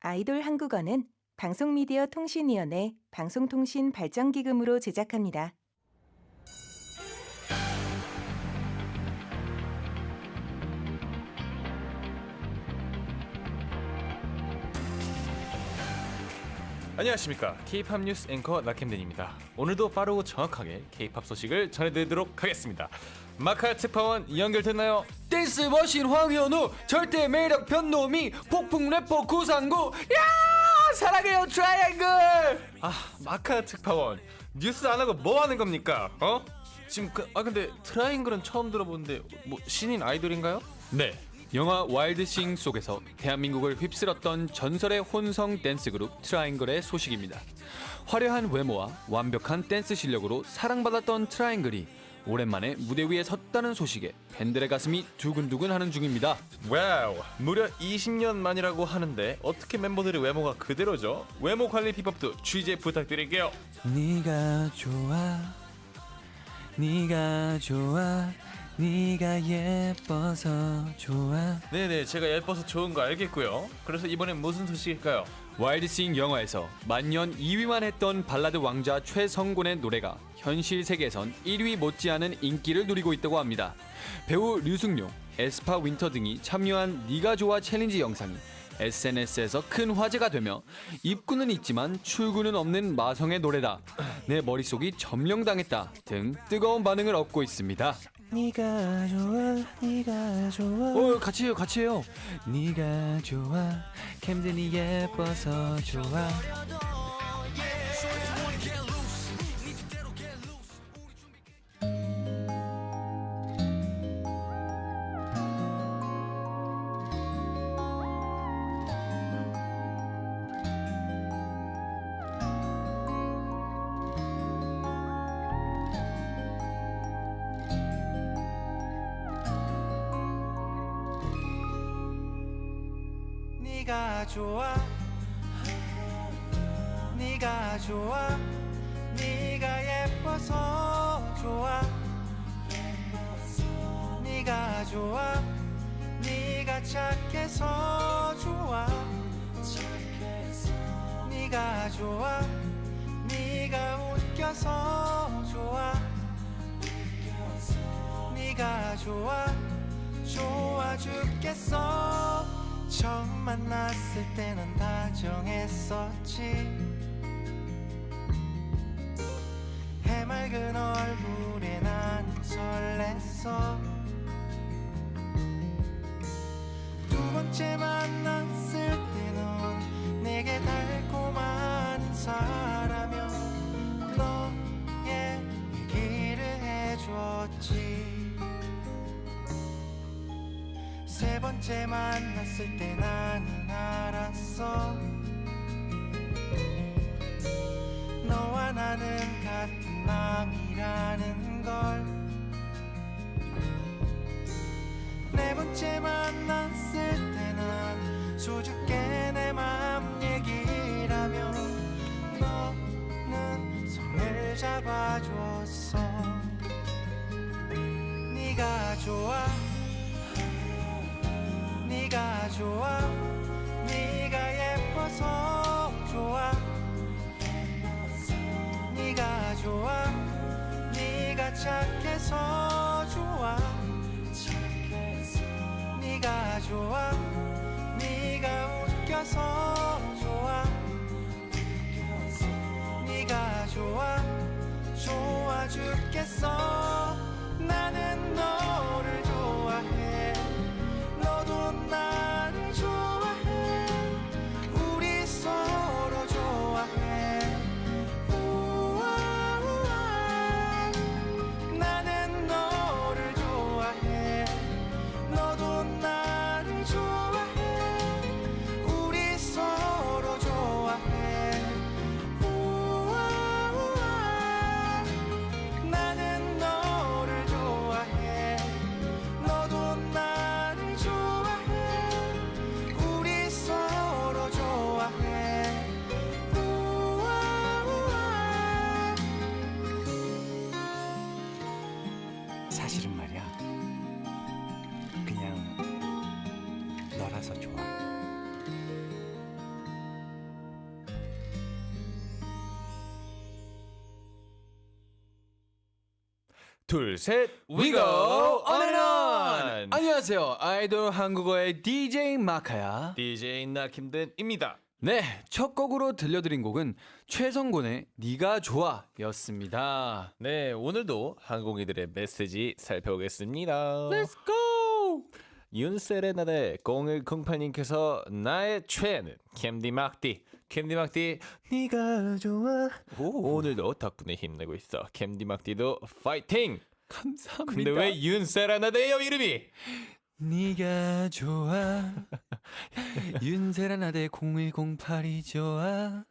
아이돌 한국어는 방송미디어통신위원회 방송통신발전기금으로 제작합니다. 안녕하십니까. K-POP 뉴스 앵커 나캠den입니다. 오늘도 빠르고 정확하게 K-POP 소식을 전해드리도록 하겠습니다. 마카 특파원 연결됐나요? 댄스 머신 황현우 절대 매력 변노미 폭풍 래퍼 구상구 야 사랑해요 트라이앵글. 마카 특파원 뉴스 안 하고 뭐 하는 겁니까? 지금 근데 트라이앵글은 처음 들어보는데 뭐 신인 아이돌인가요? 네, 영화 와일드싱 속에서 대한민국을 휩쓸었던 전설의 혼성 댄스 그룹 트라이앵글의 소식입니다. 화려한 외모와 완벽한 댄스 실력으로 사랑받았던 트라이앵글이 오랜만에 무대 위에 섰다는 소식에 팬들의 가슴이 두근두근 하는 중입니다. 와우, 무려 20년 만이라고 하는데 어떻게 멤버들의 외모가 그대로죠? 외모 관리 비법도 취재 부탁드릴게요. 네가 좋아 네가 좋아 네가 예뻐서 좋아. 네네, 제가 예뻐서 좋은 거 알겠고요. 그래서 이번엔 무슨 소식일까요? 와일드싱 영화에서 만년 2위만 했던 발라드 왕자 최성곤의 노래가 현실 세계에선 1위 못지않은 인기를 누리고 있다고 합니다. 배우 류승룡, 에스파 윈터 등이 참여한 네가 좋아 챌린지 영상이 SNS에서 큰 화제가 되며 입구는 있지만 출구는 없는 마성의 노래다, 내 머릿속이 점령당했다 등 뜨거운 반응을 얻고 있습니다. 네가 좋아 네가 좋아 같이 해요. 네가 좋아 캠든이 예뻐서 좋아. 네가 좋아 네가 좋아 네가 예뻐서 좋아 네가 좋아 네가 착해서 좋아 네가 좋아 네가 웃겨서 좋아 네가 좋아 좋아 죽겠어. 처음 만났을 때는 다정했었지. 해맑은 얼굴에 나는 설렜어. 두 번째 만났을 때는 내게 달콤한 인사라며 너의 얘기를 해줬지. 세 번째 만났을 때 나는 알았어. 너와 나는 같은 마음이라는 걸. 네 번째 만났을 때는 수줍게 내 마음 얘기라며 너는 손을 잡아줬어. 네가 좋아 네가 좋아 네가 예뻐서 좋아 네가 좋아 네가 착해서 좋아 네가 좋아 네가 웃겨서 좋아 네가 좋아 좋아 죽겠어. 나는 너를 좋아해 너도 나를 좋아해 우리 서로 좋아해. 우와, 우와. 나는 너를 좋아해 너도 나를 좋아해 우리 서로 좋아해. 우와, 우와. 나는 너를 좋아해 너도 나를 좋아해 우리 서로 좋아해. 우와, 우와. 사실은 말이야, 그냥 너라서 좋아. 둘, 셋, we go on and on. 안녕하세요. 아이돌 한국어의 DJ 마카야. DJ 나킴든입니다. 네, 첫 곡으로 들려드린 곡은 최성곤의 네가 좋아였습니다. 네, 오늘도 항공이들의 메시지 살펴보겠습니다. Let's go. 윤세레나의 0108님께서 나의 최애는 캔디막디 네가 좋아. 오늘도 덕분에 힘내고 있어. 캔디막디도 파이팅. 감사합니다. 근데 왜 윤세레나대요 이름이? 네가 좋아. 윤세라나대 0108이 좋아.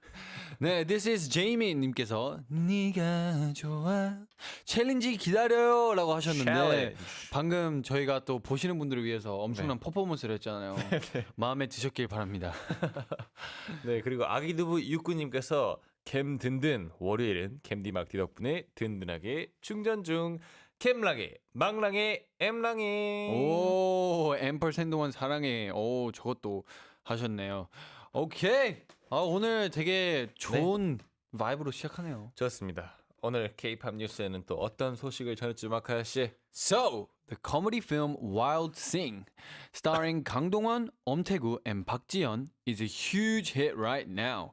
네, this is Jamie 님께서 네가 좋아. 챌린지 기다려요 라고 하셨는데 챌린지. 방금 저희가 또 보시는 분들을 위해서 엄청난 퍼포먼스를 했잖아요. 마음에 드셨길 바랍니다. 네, 그리고 아기두부 육구님께서 캠 든든 월요일은 캠디막디 덕분에 든든하게 충전 중. 캠랑이 망랑이 엠랑이. 오, 앰펄샌드원 사랑해. 오, 저것도 하셨네요. 오케이. 오늘 되게 좋은 바이브로 시작하네요. 좋습니다. 오늘 K-팝 뉴스에는 또 어떤 소식을 전했죠, 마카야 씨? So, the comedy film Wild Sing, starring 강동원, 엄태구, and Park Ji-yeon, is a huge hit right now.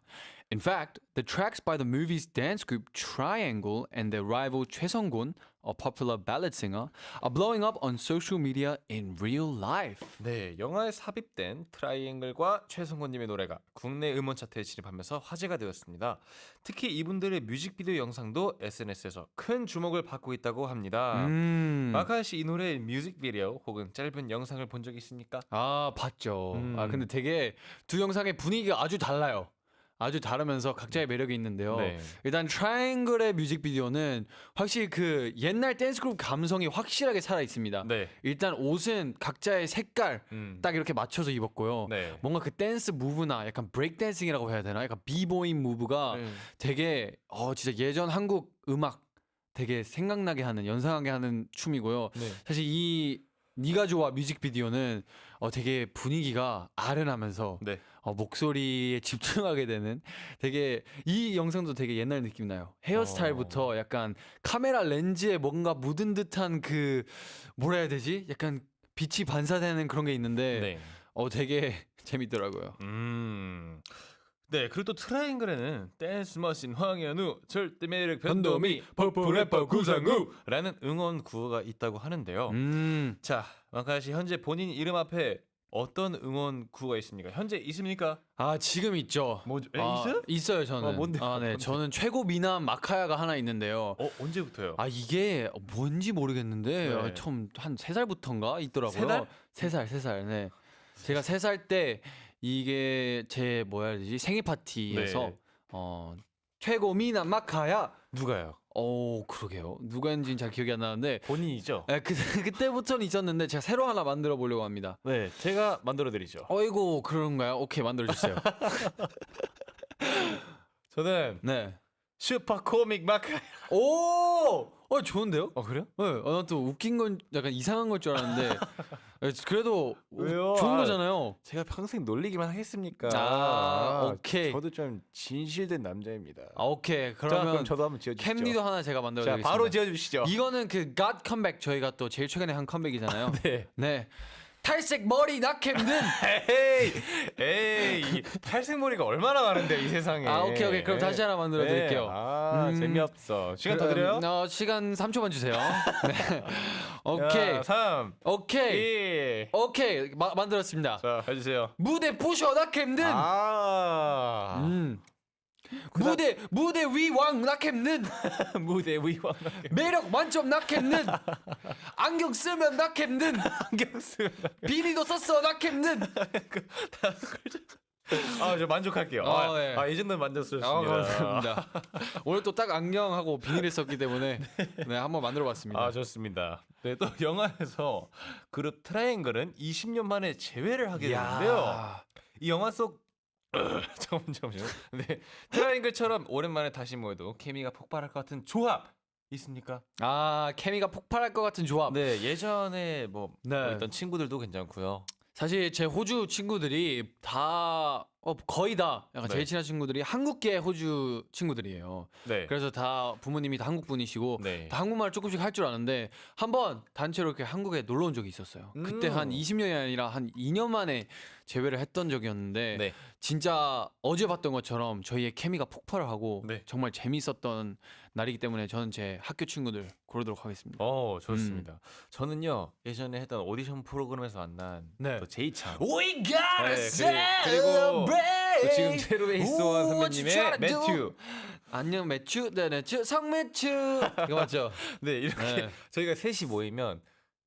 In fact, the tracks by the movie's dance group Triangle and their rival Choi Sung-gun, a popular ballad singer, are blowing up on social media in real life. 네, 영화에 삽입된 트라이앵글과 최성곤님의 노래가 국내 음원 차트에 진입하면서 화제가 되었습니다. 특히 이분들의 뮤직비디오 영상도 SNS에서 큰 주목을 받고 있다고 합니다. 마카야 씨 이 노래의 뮤직비디오 혹은 짧은 영상을 본 적 있습니까? 봤죠. 근데 되게 두 영상의 분위기가 아주 달라요. 아주 다르면서 각자의 매력이 있는데요. 네. 일단 트라이앵글의 뮤직비디오는 확실히 그 옛날 댄스그룹 감성이 확실하게 살아 있습니다. 네. 일단 옷은 각자의 색깔 딱 이렇게 맞춰서 입었고요. 네. 뭔가 그 댄스 무브나 약간 브레이크 댄싱이라고 해야 되나? 약간 비보잉 무브가 되게 진짜 예전 한국 음악 되게 생각나게 하는, 연상하게 하는 춤이고요. 네. 사실 이 네가 좋아 뮤직비디오는 되게 분위기가 아련하면서 네. 목소리에 집중하게 되는, 되게 이 영상도 되게 옛날 느낌 나요. 헤어스타일부터 약간 카메라 렌즈에 뭔가 묻은 듯한 그 뭐라 해야 되지? 약간 빛이 반사되는 그런 게 있는데 네. 되게 재밌더라고요. 네, 그리고 또 트라이앵글에는 댄스 머신 황현우, 절대 매력 변도미, 퍼플 래퍼 구상우라는 응원 구호가 있다고 하는데요. 자, 마카야 씨 현재 본인 이름 앞에 어떤 응원 구호가 있습니까? 현재 있습니까? 지금 있죠. 뭐죠? 있어요? 있어요, 저는. 뭔데요? 네, 저는 최고 미남 마카야가 하나 있는데요. 언제부터요? 이게 뭔지 모르겠는데 네. 처음 한 3살부터인가 있더라고요. 세 달? 3살. 네. 제가 3살 때 이게 제 뭐야 해야 되지? 생일 파티에서 네. 최고 미남 마카야. 누가요? 그러게요. 누가 했는지는 잘 기억이 안 나는데 본인이죠? 그때부터는 있었는데 제가 새로 하나 만들어 보려고 합니다. 네, 제가 만들어 드리죠. 어이구, 그런가요? 오케이, 만들어 주세요. 저는 네. 슈퍼 코믹 마카야. 좋은데요? 그래요? 네, 난 또 웃긴 건 약간 이상한 걸 줄 알았는데 그래도 왜요? 좋은 거잖아요. 제가 평생 놀리기만 하겠습니까? 오케이. 저도 좀 진실된 남자입니다. 오케이. 자, 그럼 그러면 저도 한번 지어주시죠. 캠리도 하나 제가 자, 만들어드리겠습니다. 바로 지어주시죠. 이거는 그 God Comeback, 저희가 또 제일 최근에 한 컴백이잖아요. 네. 네. 탈색 머리 낙캠든. 에이, 탈색 머리가 얼마나 많은데 이 세상에. 오케이. 그럼 다시 하나 만들어 드릴게요. 재미없어. 시간 더 드려요? 시간 3초만 주세요. 네. 오케이. 3, 오케이. 2. 오케이. 만들었습니다. 자, 해주세요. 무대 부셔 낙캠든. 무대 위왕 낙캠든. 무대 위왕. 매력 만점 낙캠든. 안경 쓰면 낙캠든. 안경 쓰면. 비니도 썼어 낙캠든. 저 만족할게요. 네. 이 정도는 만족스럽습니다. 감사합니다. 오늘 또 딱 안경하고 비닐을 썼기 때문에 한번 만들어봤습니다. 좋습니다. 네, 또 영화에서 그룹 트라이앵글은 20년 만에 재회를 하게 되는데요. 이 영화 속 잠깐만요. 네, 트라이앵글처럼 오랜만에 다시 모여도 케미가 폭발할 것 같은 조합 있습니까? 케미가 폭발할 것 같은 조합. 네, 예전에 뭐 네. 있던 친구들도 괜찮고요. 사실 제 호주 친구들이 다 거의 다 약간 네. 제일 친한 친구들이 한국계 호주 친구들이에요. 네. 그래서 다 부모님이 다 한국 분이시고 네. 다 한국말 조금씩 할 줄 아는데 한번 단체로 이렇게 한국에 놀러 온 적이 있었어요. 그때 한 20년이 아니라 한 2년 만에 재회를 했던 적이었는데 네. 진짜 어제 봤던 것처럼 저희의 케미가 폭발을 하고 네. 정말 재밌었던 날이기 때문에 저는 제 학교 친구들 고르도록 하겠습니다. 좋습니다. 저는요 예전에 했던 오디션 프로그램에서 만난 네. 또 제이찬. We gotta 그리고 또 지금 celebrate. 새로 베이스원 선배님의 매튜. 안녕 매튜, 네 매튜, 성매튜 이거 맞죠? 네 이렇게 네. 저희가 셋이 모이면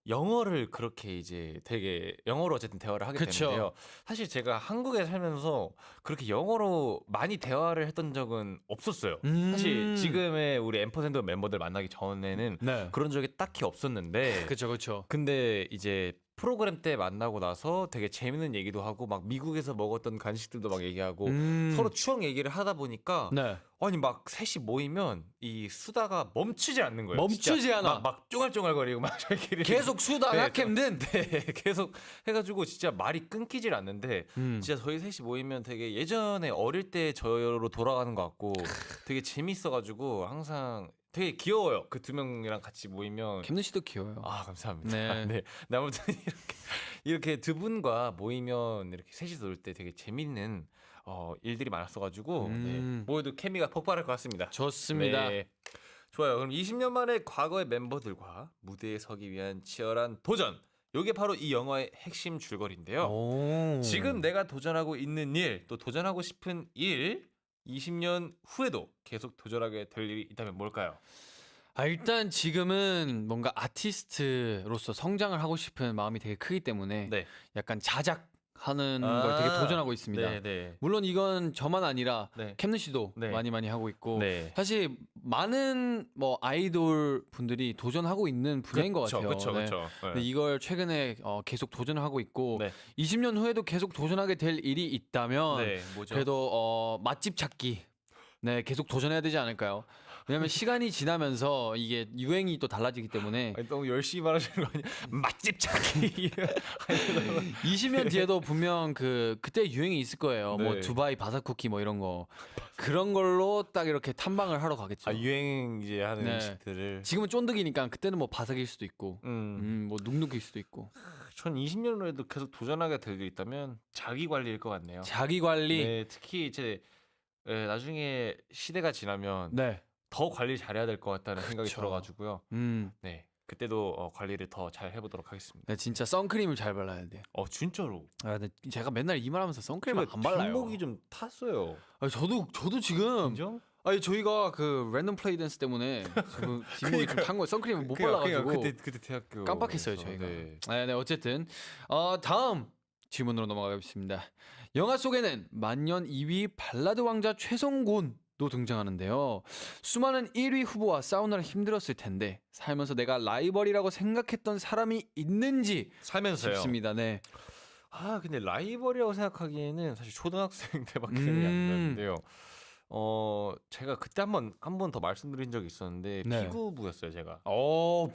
영어를 그렇게 이제 되게 영어로 어쨌든 대화를 하게 그쵸. 되는데요. 사실 제가 한국에 살면서 그렇게 영어로 많이 대화를 했던 적은 없었어요. 사실 지금의 우리 앰퍼센드 멤버들 만나기 전에는 네. 그런 적이 딱히 없었는데 그렇죠. 근데 이제 프로그램 때 만나고 나서 되게 재밌는 얘기도 하고 막 미국에서 먹었던 간식들도 막 얘기하고 서로 추억 얘기를 하다 보니까 네. 아니 막 셋이 모이면 이 수다가 멈추지 않는 거예요. 멈추지 진짜 않아. 막 쫑알쫑알거리고 막 저희끼리 계속 수다 네, 낙햄든. 네, 계속 해가지고 진짜 말이 끊기질 않는데 진짜 저희 셋이 모이면 되게 예전에 어릴 때 저로 돌아가는 것 같고 되게 재밌어가지고 항상 되게 귀여워요. 그 두 명이랑 같이 모이면 캠든 씨도 귀여워요. 아 감사합니다. 네. 네. 네, 아무튼 이렇게 두 분과 모이면 이렇게 셋이서 놀 때 되게 재밌는 일들이 많았어가지고 네, 모두 케미가 폭발할 것 같습니다. 좋습니다. 네. 좋아요. 그럼 20년 만에 과거의 멤버들과 무대에 서기 위한 치열한 도전. 이게 바로 이 영화의 핵심 줄거리인데요. 오. 지금 내가 도전하고 있는 일, 또 도전하고 싶은 일, 20년 후에도 계속 도전하게 될 일이 있다면 뭘까요? 일단 지금은 뭔가 아티스트로서 성장을 하고 싶은 마음이 되게 크기 때문에 네. 약간 자작하는 걸 되게 도전하고 있습니다. 네, 네. 물론 이건 저만 아니라 네. 캠든 씨도 네. 많이 하고 있고 네. 사실 많은 뭐 아이돌 분들이 도전하고 있는 분야인 것 같아요. 그렇죠, 네. 그렇죠. 근데 이걸 최근에 계속 도전을 하고 있고 네. 20년 후에도 계속 도전하게 될 일이 있다면 네, 뭐죠? 그래도 맛집 찾기 네 계속 도전해야 되지 않을까요? 왜냐면 시간이 지나면서 이게 유행이 또 달라지기 때문에 아니, 너무 열심히 말하시는 거 아니야? 맛집 찾기. 20년 뒤에도 분명 그때 유행이 있을 거예요. 뭐 네. 두바이 바삭 쿠키 뭐 이런 거 그런 걸로 딱 이렇게 탐방을 하러 가겠죠. 아 유행 이제 하는 네. 음식들을. 지금은 쫀득이니까 그때는 뭐 바삭일 수도 있고, 뭐 눅눅일 수도 있고. 전 20년 후에도 계속 도전하게 될 일이 있다면 자기 관리일 것 같네요. 자기 관리. 네, 특히 이제 나중에 시대가 지나면 네. 더 관리 잘해야 될 것 같다는 생각이 그쵸. 들어가지고요. 네, 그때도 관리를 더 잘 해보도록 하겠습니다. 네, 진짜 선크림을 잘 발라야 돼. 진짜로. 근데 제가 맨날 이 말하면서 선크림을 제가 안 발라요. 뒷목이 좀 탔어요. 저도 지금 인정? 저희가 그 랜덤 플레이 댄스 때문에 지금 뒷목이 좀 탄 거예요. 선크림을 못 발라가지고 그때 대학교 깜빡했어요 저희가. 네, 어쨌든 다음 질문으로 넘어가겠습니다. 영화 속에는 만년 2위 발라드 왕자 최성곤도 등장하는데요. 수많은 1위 후보와 싸우느라 힘들었을 텐데 살면서 내가 라이벌이라고 생각했던 사람이 있는지 살면서요. 싶습니다. 네. 근데 라이벌이라고 생각하기에는 사실 초등학생 때밖에 생각이 안 나는데요. 제가 그때 한 번 더 말씀드린 적이 있었는데 네. 피구부였어요 제가.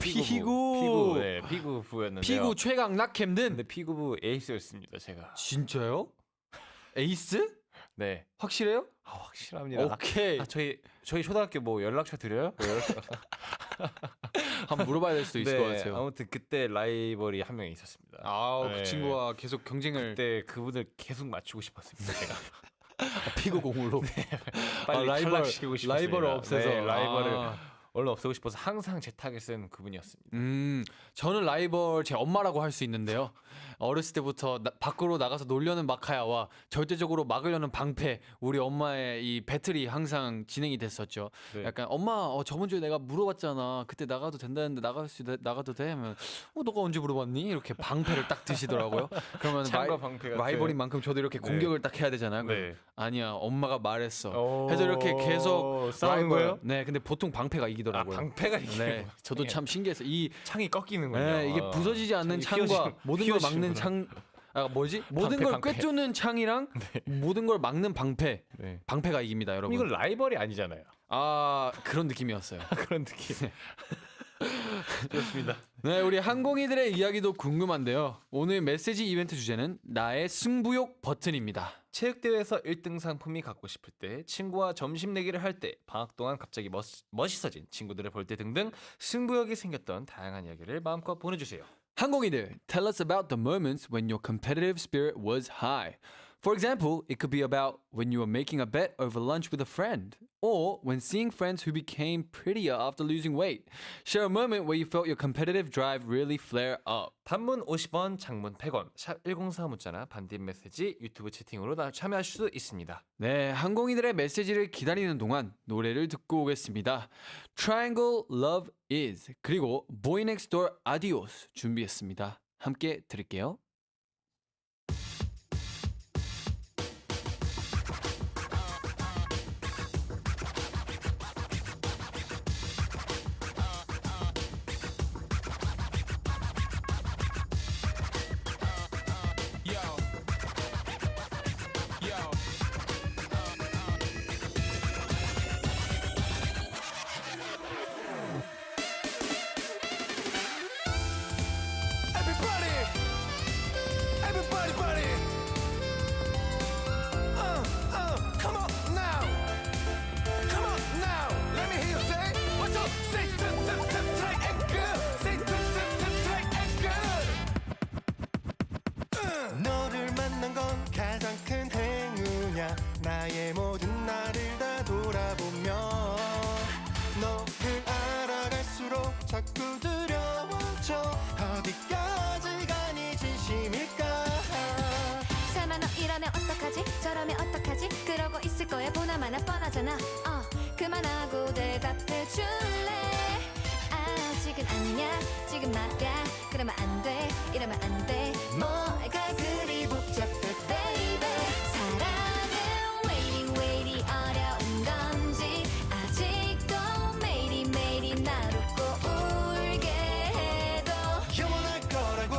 피구. 네, 피구부였는데요. 피구 최강 낙햄든. 근데 피구부 에이스였습니다 제가. 진짜요? 에이스? 네, 확실해요? 확실합니다. 오케이. 저희 초등학교 뭐 연락처 드려요? 한번 물어봐야 될 수도 있을 것 같아요. 아무튼 그때 라이벌이 한 명 있었습니다. 그 네. 친구와 계속 경쟁을 그때 그분을 계속 맞추고 싶었습니다 제가. 피구공으로. 빨리 라이벌 탈락시키고 싶었어요. 라이벌을 없애서. 네, 라이벌을 얼른 없애고 싶어서 항상 제 타겟은 그분이었습니다. 저는 라이벌 제 엄마라고 할 수 있는데요. 어렸을 때부터 밖으로 나가서 놀려는 마카야와 절대적으로 막으려는 방패, 우리 엄마의 이 배틀이 항상 진행이 됐었죠. 네. 약간 엄마 저번 주에 내가 물어봤잖아. 그때 나가도 된다는데 나가도 돼? 하면 너가 언제 물어봤니? 이렇게 방패를 딱 드시더라고요. 그러면 창과 방패 같은. 라이벌인 만큼 저도 이렇게 네. 공격을 딱 해야 되잖아요. 네. 아니야 엄마가 말했어. 오, 해서 이렇게 계속 싸우는 거예요? 네, 근데 보통 방패가 이기더라고요. 방패가 이게 네, 저도 참 신기해서 이 창이 꺾이는군요. 네, 이게 부서지지 않는 창이 창과 모든 걸 막는 휘어지는구나. 창, 모든 걸 방패. 꿰뚫는 창이랑 모든 걸 막는 방패, 네. 방패가 이깁니다, 그럼 여러분. 이건 라이벌이 아니잖아요. 그런 느낌이었어요. 그런 느낌. 좋습니다. 네, 우리 항공이들의 이야기도 궁금한데요. 오늘 메시지 이벤트 주제는 나의 승부욕 버튼입니다. 체육대회에서 1등 상품이 갖고 싶을 때, 친구와 점심 내기를 할 때, 방학 동안 갑자기 멋있어진 친구들을 볼 때 등등 승부욕이 생겼던 다양한 이야기를 마음껏 보내주세요. 항공이들, tell us about the moments when your competitive spirit was high. For example, it could be about when you were making a bet over lunch with a friend, or when seeing friends who became prettier after losing weight. Share a moment where you felt your competitive drive really flare up. 단문 50원, 장문 100원, 샵 1045 문자나 반딧 메시지, 유튜브 채팅으로 참여하실 수 있습니다. 네, 항공이들의 메시지를 기다리는 동안 노래를 듣고 오겠습니다. Triangle Love Is 그리고 Boy Next Door Adios 준비했습니다. 함께 들을게요. Everybody, buddy. Come on now. Come on now. Let me hear you say, what's up? Say triangle. Say triangle. 너를 만난 건 가장 큰 행운이야. 나의 모든 나를 다 돌아보며 너를 알아갈수록 자꾸 두려워져. 어디까지 가니 진심일까? 설마 너 이러면 어떡하지 저러면 어떡하지 그러고 있을 거야 보나마나 뻔하잖아 그만하고 대답해 줄래 아직은 아니야 지금 말야 그러면 안돼 이러면 안돼 뭐가 그리 복잡해 baby 사랑은 waiting waiting 어려운 건지 아직도 매일매일이 나를 꼭 울게 해도 영원할 거라고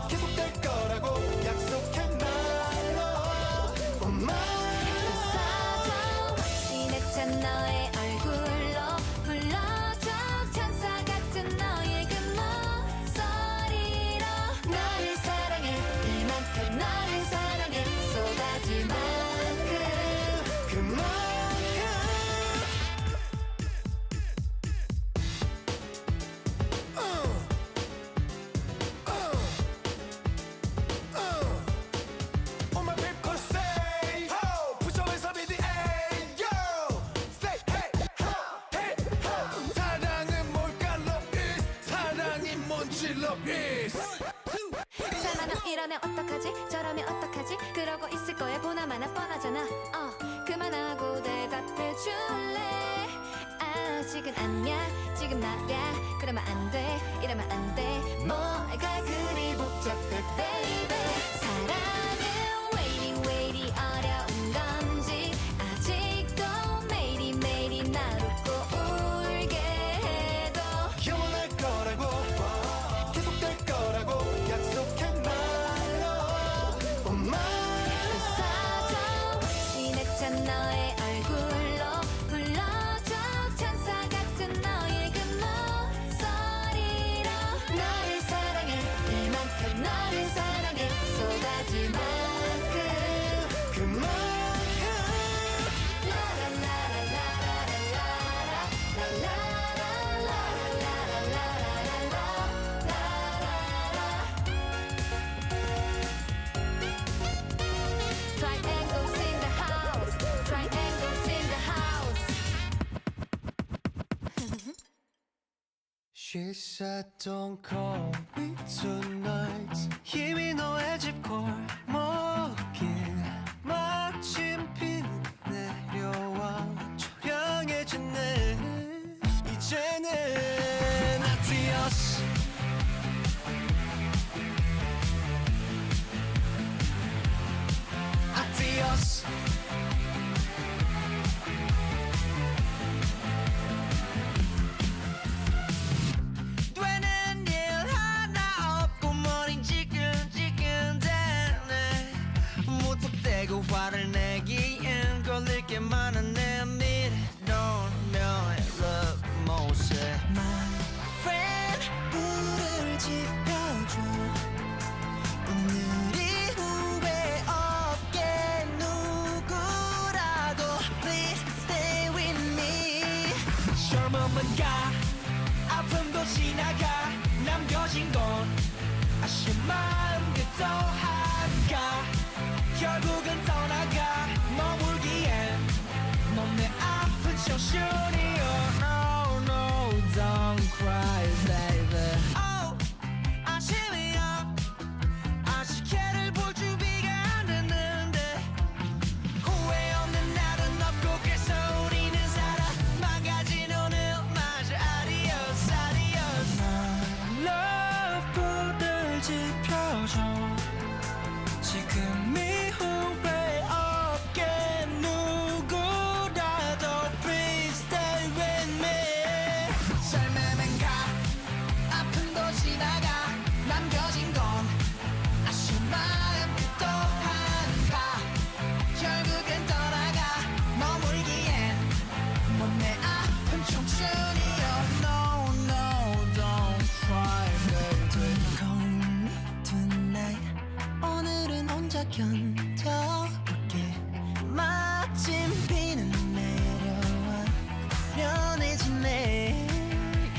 계속될 거라고 약속해 말로 Oh my 웃어줘 진해찬 너의 얼굴로 불러줘 천사 같은 너의 그 목소리로 너를 사랑해 이만큼 너를 사랑해 쏟아질 만큼 그만큼 All my people say ho put your hands up in the air yo say hey ho hey ho 사랑은 뭘까 love is 사랑이 뭔지 love is 설마 너 이러면 어떡하지 저러면 어떡하지 그러고 있을 거야 보나마나 뻔하잖아 그만하고 대답해 줄래 아직은 아니야 지금 말야 그러면 안돼 이러면 안돼 뭐가 그리 복잡해 baby 사랑은 waiting waiting 어려운 건지 아직도 매일매일이 나를 꼭 울게 해도 영원할 거라고 계속될 거라고 약속해 말로 Oh my 웃어줘 진해찬 너의 얼굴로 불러줘 천사 같은 너의 그 목소리로 너를 사랑해 이만큼 너를 사랑해 쏟아질 만큼 그만큼 Triangles in the house Triangles in the house She said don't call me tonight 힘이 너의 집 골목길 마침 비는 내려와 초량해지네 이제는 adios adios 되는 일 하나 없고 머린 지끈지끈대네 무턱대고 화를 내기엔 걸릴 게 많은 내 미래 놓으면 love 모습 My friend 젊음은 가 아픔도 지나가 남겨진 건 아쉬운 마음 그도 한가 결국은 떠나가 머물기엔 넌 내 아픈 청춘이여 No no don't cry baby Oh 아침이야 아직 해를 볼 준비가 안 됐는데 후회 없는 날은 없고 그래서 우리는 살아 망가진 오늘마저 Adios Adios Love 불을 지펴줘 지금 이 후회 없게 누구라도 Please stay with me 삶에만 가 아픔도 지나가 남겨진 건 아쉬운 마음 또 한가 결국엔 떠나가 머물기엔 넌 내 아픈 청춘이여 No no don't cry baby Come tonight 오늘은 혼자 견뎌볼게 마침 비는 내려와 편해지네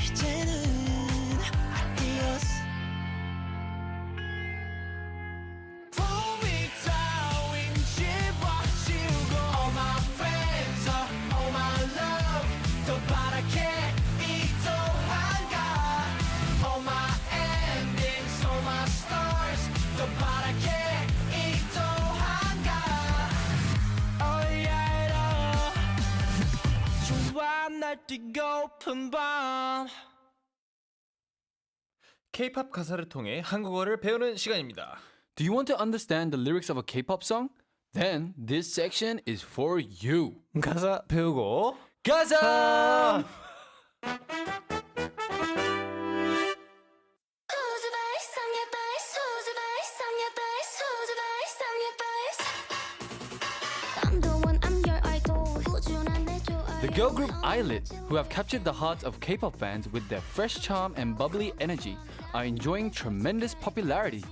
이제는 Adios 봄이 따윈 집어치우고 All my friends all my love 더 바라게 이 또한가 All my endings all my stars 더 바라게 이 또한가 Oh yeah 좋아 날 뛰고픈 밤 K-팝 가사를 통해 한국어를 배우는 시간입니다. Do you want to understand the lyrics of a K-pop song? Then this section is for you. 가사 배우고 가사! Who's the bass on your bass? Who's the bass on your bass? Who's the bass on your bass? I'm the one, I'm your idol. 꾸준한 내 좋아요. The girl group Islet, who have captured the hearts of K-pop fans with their fresh charm and bubbly energy, are enjoying tremendous popularity.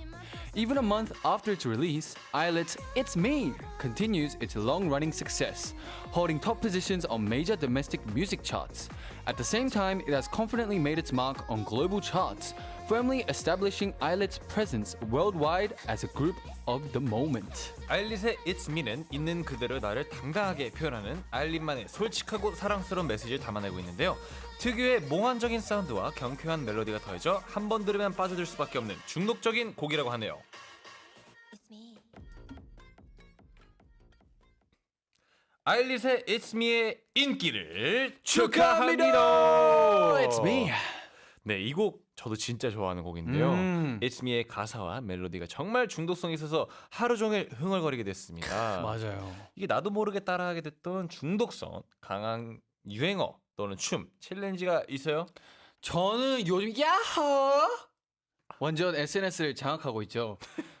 Even a month after its release, Islet's It's Me continues its long-running success, holding top positions on major domestic music charts. At the same time, it has confidently made its mark on global charts, firmly establishing Islet's presence worldwide as a group of the moment. 아일릿의 It's Me는 있는 그대로 나를 당당하게 표현하는 아일릿만의 솔직하고 사랑스러운 메시지를 담아내고 있는데요. 특유의 몽환적인 사운드와 경쾌한 멜로디가 더해져 한 번 들으면 빠져들 수밖에 없는 중독적인 곡이라고 하네요. It's me. 아일릿의 It's Me의 인기를 축하합니다. 축하합니다. It's me. 네, 이 곡 저도 진짜 좋아하는 곡인데요. 음. It's Me의 가사와 멜로디가 정말 중독성이 있어서 하루 종일 흥얼거리게 됐습니다. 맞아요. 이게 나도 모르게 따라하게 됐던 중독성 강한 유행어 또는 춤 챌린지가 있어요? 저는 요즘 야호 완전 SNS를 장악하고 있죠.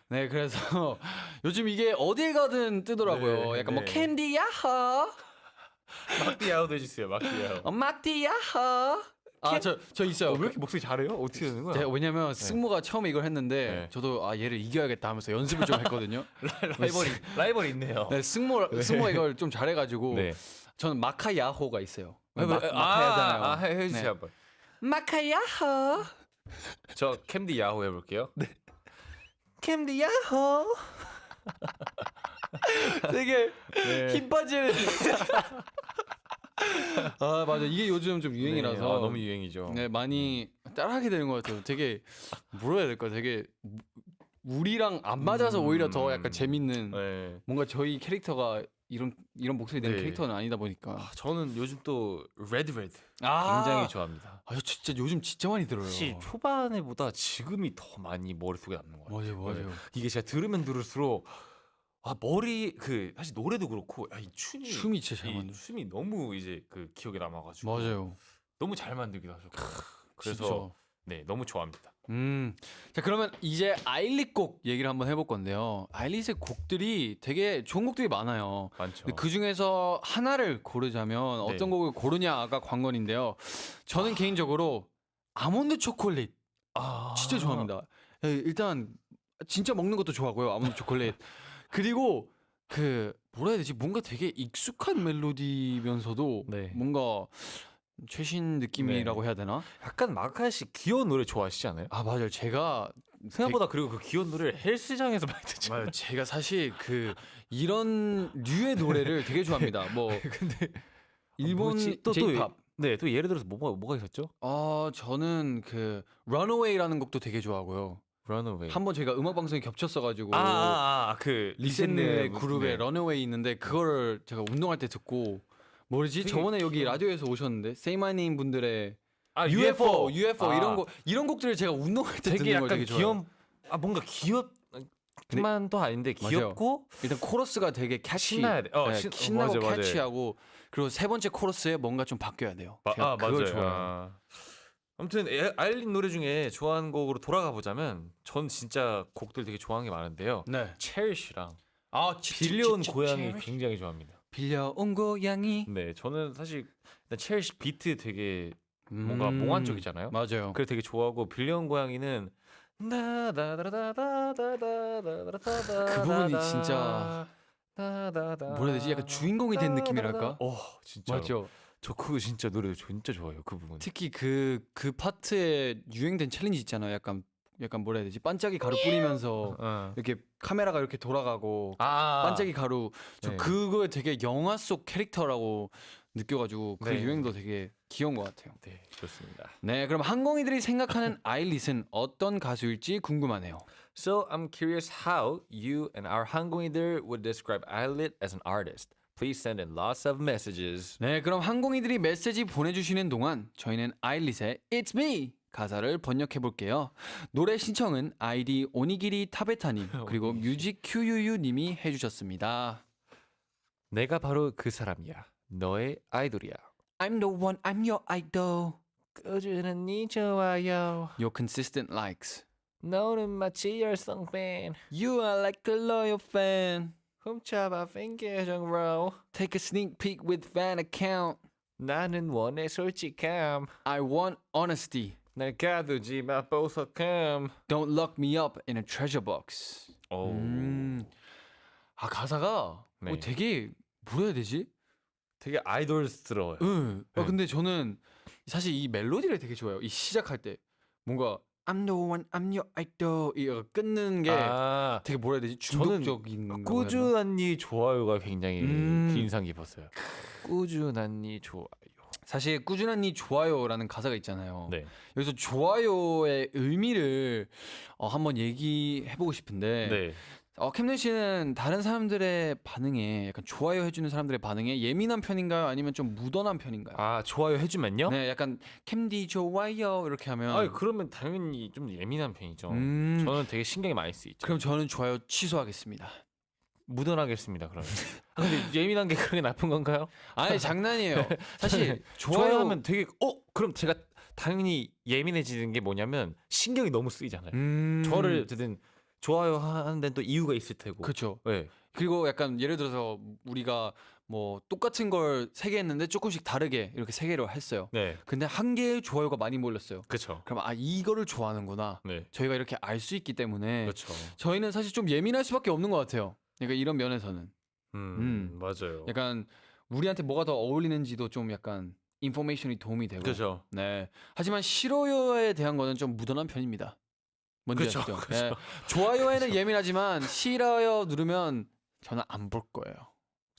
네, 그래서 요즘 이게 어딜 가든 뜨더라고요. 네, 약간 뭐 네. 캔디 야호, 막디야호도 해주세요. 막디야호. 막디 야호. 저 있어요. 왜 이렇게 목소리 잘해요? 어떻게 되는 거야? 제가 왜냐면 승모가 처음에 이걸 했는데 네. 저도 얘를 이겨야겠다 하면서 연습을 좀 했거든요. 라이벌이 있네요. 네, 승모가 이걸 좀 잘해가지고 네. 저는 마카야호가 있어요. 아, 마카야잖아요. 해주세요 네. 한번. 마카야호. 저 캠디 야호 해볼게요. 네. 캠디 야호. 되게 힘 빠지는. 아 맞아, 이게 요즘 좀 유행이라서 네, 너무 유행이죠. 네, 많이 따라하게 되는 것 같아요. 되게 뭐라 해야 될까? 되게 우리랑 안 맞아서 오히려 더 약간 재밌는 네. 뭔가 저희 캐릭터가 이런 목소리 내는 네. 캐릭터는 아니다 보니까 저는 요즘 또 레드 아, 굉장히 좋아합니다. 저 진짜 요즘 진짜 많이 들어요. 사실 초반에보다 지금이 더 많이 머릿속에 남는 것 같아요. 맞아요. 이게 제가 들으면 들을수록 사실 노래도 그렇고 이 춤이 진짜 잘 만들어요. 춤이 너무 이제 그 기억에 남아가지고 맞아요. 너무 잘 만들기도 하셨고 그래서 진짜. 네 너무 좋아합니다. 자, 그러면 이제 아일릿 곡 얘기를 한번 해볼 건데요. 아일릿의 곡들이 되게 좋은 곡들이 많아요. 많죠. 그 중에서 하나를 고르자면 네. 어떤 곡을 고르냐가 관건인데요. 저는 개인적으로 아몬드 초콜릿 진짜 좋아합니다. 일단 진짜 먹는 것도 좋아하고요. 아몬드 초콜릿. 그리고 그 뭐라 해야 되지? 뭔가 되게 익숙한 멜로디면서도 네. 뭔가 최신 느낌이라고 해야 되나? 약간 마카 씨 귀여운 노래 좋아하시지 않아요? 아 맞아요. 제가 생각보다 그리고 그 귀여운 노래를 헬스장에서 많이 듣잖아요. 맞아요. 제가 사실 그 이런 류의 노래를 되게 좋아합니다. 뭐 근데 일본 뭐지? J-pop. 네, 또 예를 들어서 뭐가 있었죠? 저는 그 Runaway라는 곡도 되게 좋아하고요. Runaway. 한번 저희가 음악 방송이 겹쳤어가지고 그 리센의 무슨- 그룹의 네. Runaway 있는데 그거를 제가 운동할 때 듣고 뭐지? 되게 저번에 여기 라디오에서 오셨는데 Say My Name 분들의 UFO UFO 이런 곡들을 제가 운동할 때 되게 듣는 걸 약간 되게 좋아해요. 뭔가 귀엽만도 아닌데 귀엽고 일단 코러스가 되게 캐치 신나야 돼. 신나고 맞아. 캐치하고 그리고 세 번째 코러스에 뭔가 좀 바뀌어야 돼요. 아, 제가 그걸 맞아요. 좋아해요. 아무튼 아일린 노래 중에 좋아하는 곡으로 돌아가 보자면 전 진짜 곡들 되게 좋아하는 게 많은데요. 네. 체리시랑 아 빌려온 고양이 굉장히 좋아합니다. 빌려온 고양이. 네, 저는 사실 일단 체리시 비트 되게 뭔가 몽환적이잖아요. 맞아요. 그래 되게 좋아하고 빌려온 고양이는 그 부분이 진짜 뭐라 해야 되지? 약간 주인공이 된 느낌이랄까? 진짜 맞죠. 저 그거 진짜 노래 진짜 좋아요. 그 부분. 특히 그 파트에 유행된 챌린지 있잖아요. 약간 뭐라 해야 되지? 반짝이 가루 뿌리면서 이렇게 카메라가 이렇게 돌아가고 반짝이 가루. 저 네. 그거 되게 영화 속 캐릭터라고 느껴가지고 그 네. 유행도 되게 귀여운 것 같아요. 네, 좋습니다. 네, 그럼 항공이들이 생각하는 아일릿은 어떤 가수일지 궁금하네요. So I'm curious how you and our 항공이들 would describe Islet as an artist. Please send in lots of messages. 네, 그럼 항공이들이 메시지 보내주시는 동안 저희는 아일릿의 It's Me 가사를 번역해 볼게요. 노래 신청은 아이디 오니기리 타베타님 그리고 뮤직 QUU님이 해주셨습니다. 내가 바로 그 사람이야. 너의 아이돌이야. I'm the one, I'm your idol. 꾸준히 좋아요. Your consistent likes. 너는 마치 열성 팬. You are like a loyal fan. 훔쳐봐 팬 계정으로. Take a sneak peek with fan account. 나는 원해 솔직함. I want honesty. 날 가두지 마 보석함. Don't lock me up in a treasure box. 오. 가사가 네. 되게 뭐라 해야 되지? 되게 아이돌스러워요. 응. 네. 근데 저는 사실 이 멜로디를 되게 좋아해요. 이 시작할 때 뭔가 I'm the one, I'm your idol 이거 끊는 게 되게 뭐라 해야 되지? 저는 중독적인 거예요. 꾸준히 좋아요가 굉장히 음. 인상 깊었어요. 꾸준히 좋아요. 사실 꾸준히 좋아요라는 가사가 있잖아요. 네. 여기서 좋아요의 의미를 한번 얘기해보고 싶은데 네. 캠den 씨는 다른 사람들의 반응에 약간 좋아요 해주는 사람들의 반응에 예민한 편인가요? 아니면 좀 무던한 편인가요? 좋아요 해주면요? 네, 약간 캠디 좋아요 이렇게 하면 그러면 당연히 좀 예민한 편이죠. 저는 되게 신경이 많이 쓰이죠. 그럼 저는 좋아요 취소하겠습니다. 무던하겠습니다. 그러면. 근데 예민한 게 그렇게 나쁜 건가요? 아니 장난이에요. 사실 좋아요하면 되게 그럼 제가 당연히 예민해지는 게 뭐냐면 신경이 너무 쓰이잖아요. 저를 어쨌든 좋아요 하는 데는 또 이유가 있을 테고. 그렇죠. 네. 그리고 약간 예를 들어서 우리가 뭐 똑같은 걸 3개 했는데 조금씩 다르게 이렇게 3개를 했어요. 네. 근데 한 개의 좋아요가 많이 몰렸어요. 그렇죠. 그럼 이거를 좋아하는구나. 네. 저희가 이렇게 알 수 있기 때문에 그렇죠. 저희는 사실 좀 예민할 수밖에 없는 것 같아요. 그러니까 이런 면에서는 맞아요. 약간 우리한테 뭐가 더 어울리는지도 좀 약간 인포메이션이 도움이 되고. 그렇죠. 네. 하지만 싫어요에 대한 거는 좀 무던한 편입니다. 뭔지 그쵸, 아시죠? 그쵸. 네. 좋아요에는 예민하지만 싫어요 누르면 저는 안 볼 거예요.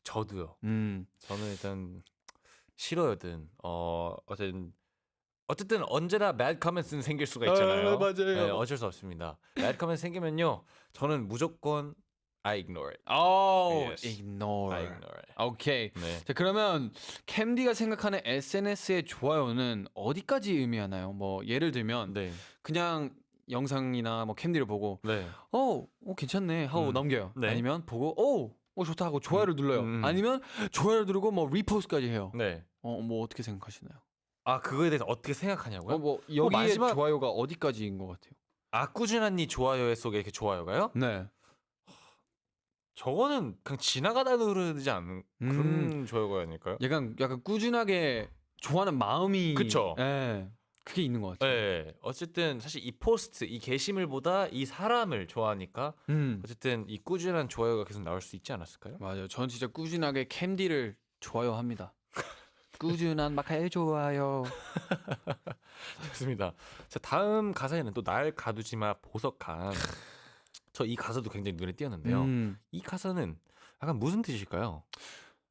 저도요. 음. 저는 일단 싫어요든 어쨌든 언제나 bad comments는 생길 수가 있잖아요. 맞아요. 네, 어쩔 수 없습니다. bad comment 생기면요, 저는 무조건 I ignore it. Yes. ignore. I ignore it. 오케이. 네. 자, 그러면 캠디가 생각하는 SNS의 좋아요는 어디까지 의미하나요? 뭐 예를 들면 네. 그냥 영상이나 뭐 캠디를 보고 네. 괜찮네 하고 넘겨요. 네. 아니면 보고 좋다 하고 좋아요를 눌러요. 아니면 좋아요를 누르고 뭐 리포스트까지 해요. 네. 뭐 어떻게 생각하시나요? 그거에 대해서 어떻게 생각하냐고요? 뭐 여기에 마지막- 좋아요가 어디까지인 것 같아요? 꾸준한 좋아요 속에 이렇게 좋아요가요? 네. 저거는 그냥 지나가다 누르지 않는 그런 좋아요가 아닐까요? 약간 꾸준하게 좋아하는 마음이 그쵸. 예. 그게 있는 것 같아요. 네. 어쨌든 사실 이 포스트, 이 게시물보다 이 사람을 좋아하니까 어쨌든 이 꾸준한 좋아요가 계속 나올 수 있지 않았을까요? 맞아요. 전 진짜 꾸준하게 캠디를 좋아요합니다. 꾸준한 마카에 좋아요. 좋습니다. 자, 다음 가사에는 또 날 가두지 마 보석함. 저 이 가사도 굉장히 눈에 띄었는데요. 이 가사는 약간 무슨 뜻일까요?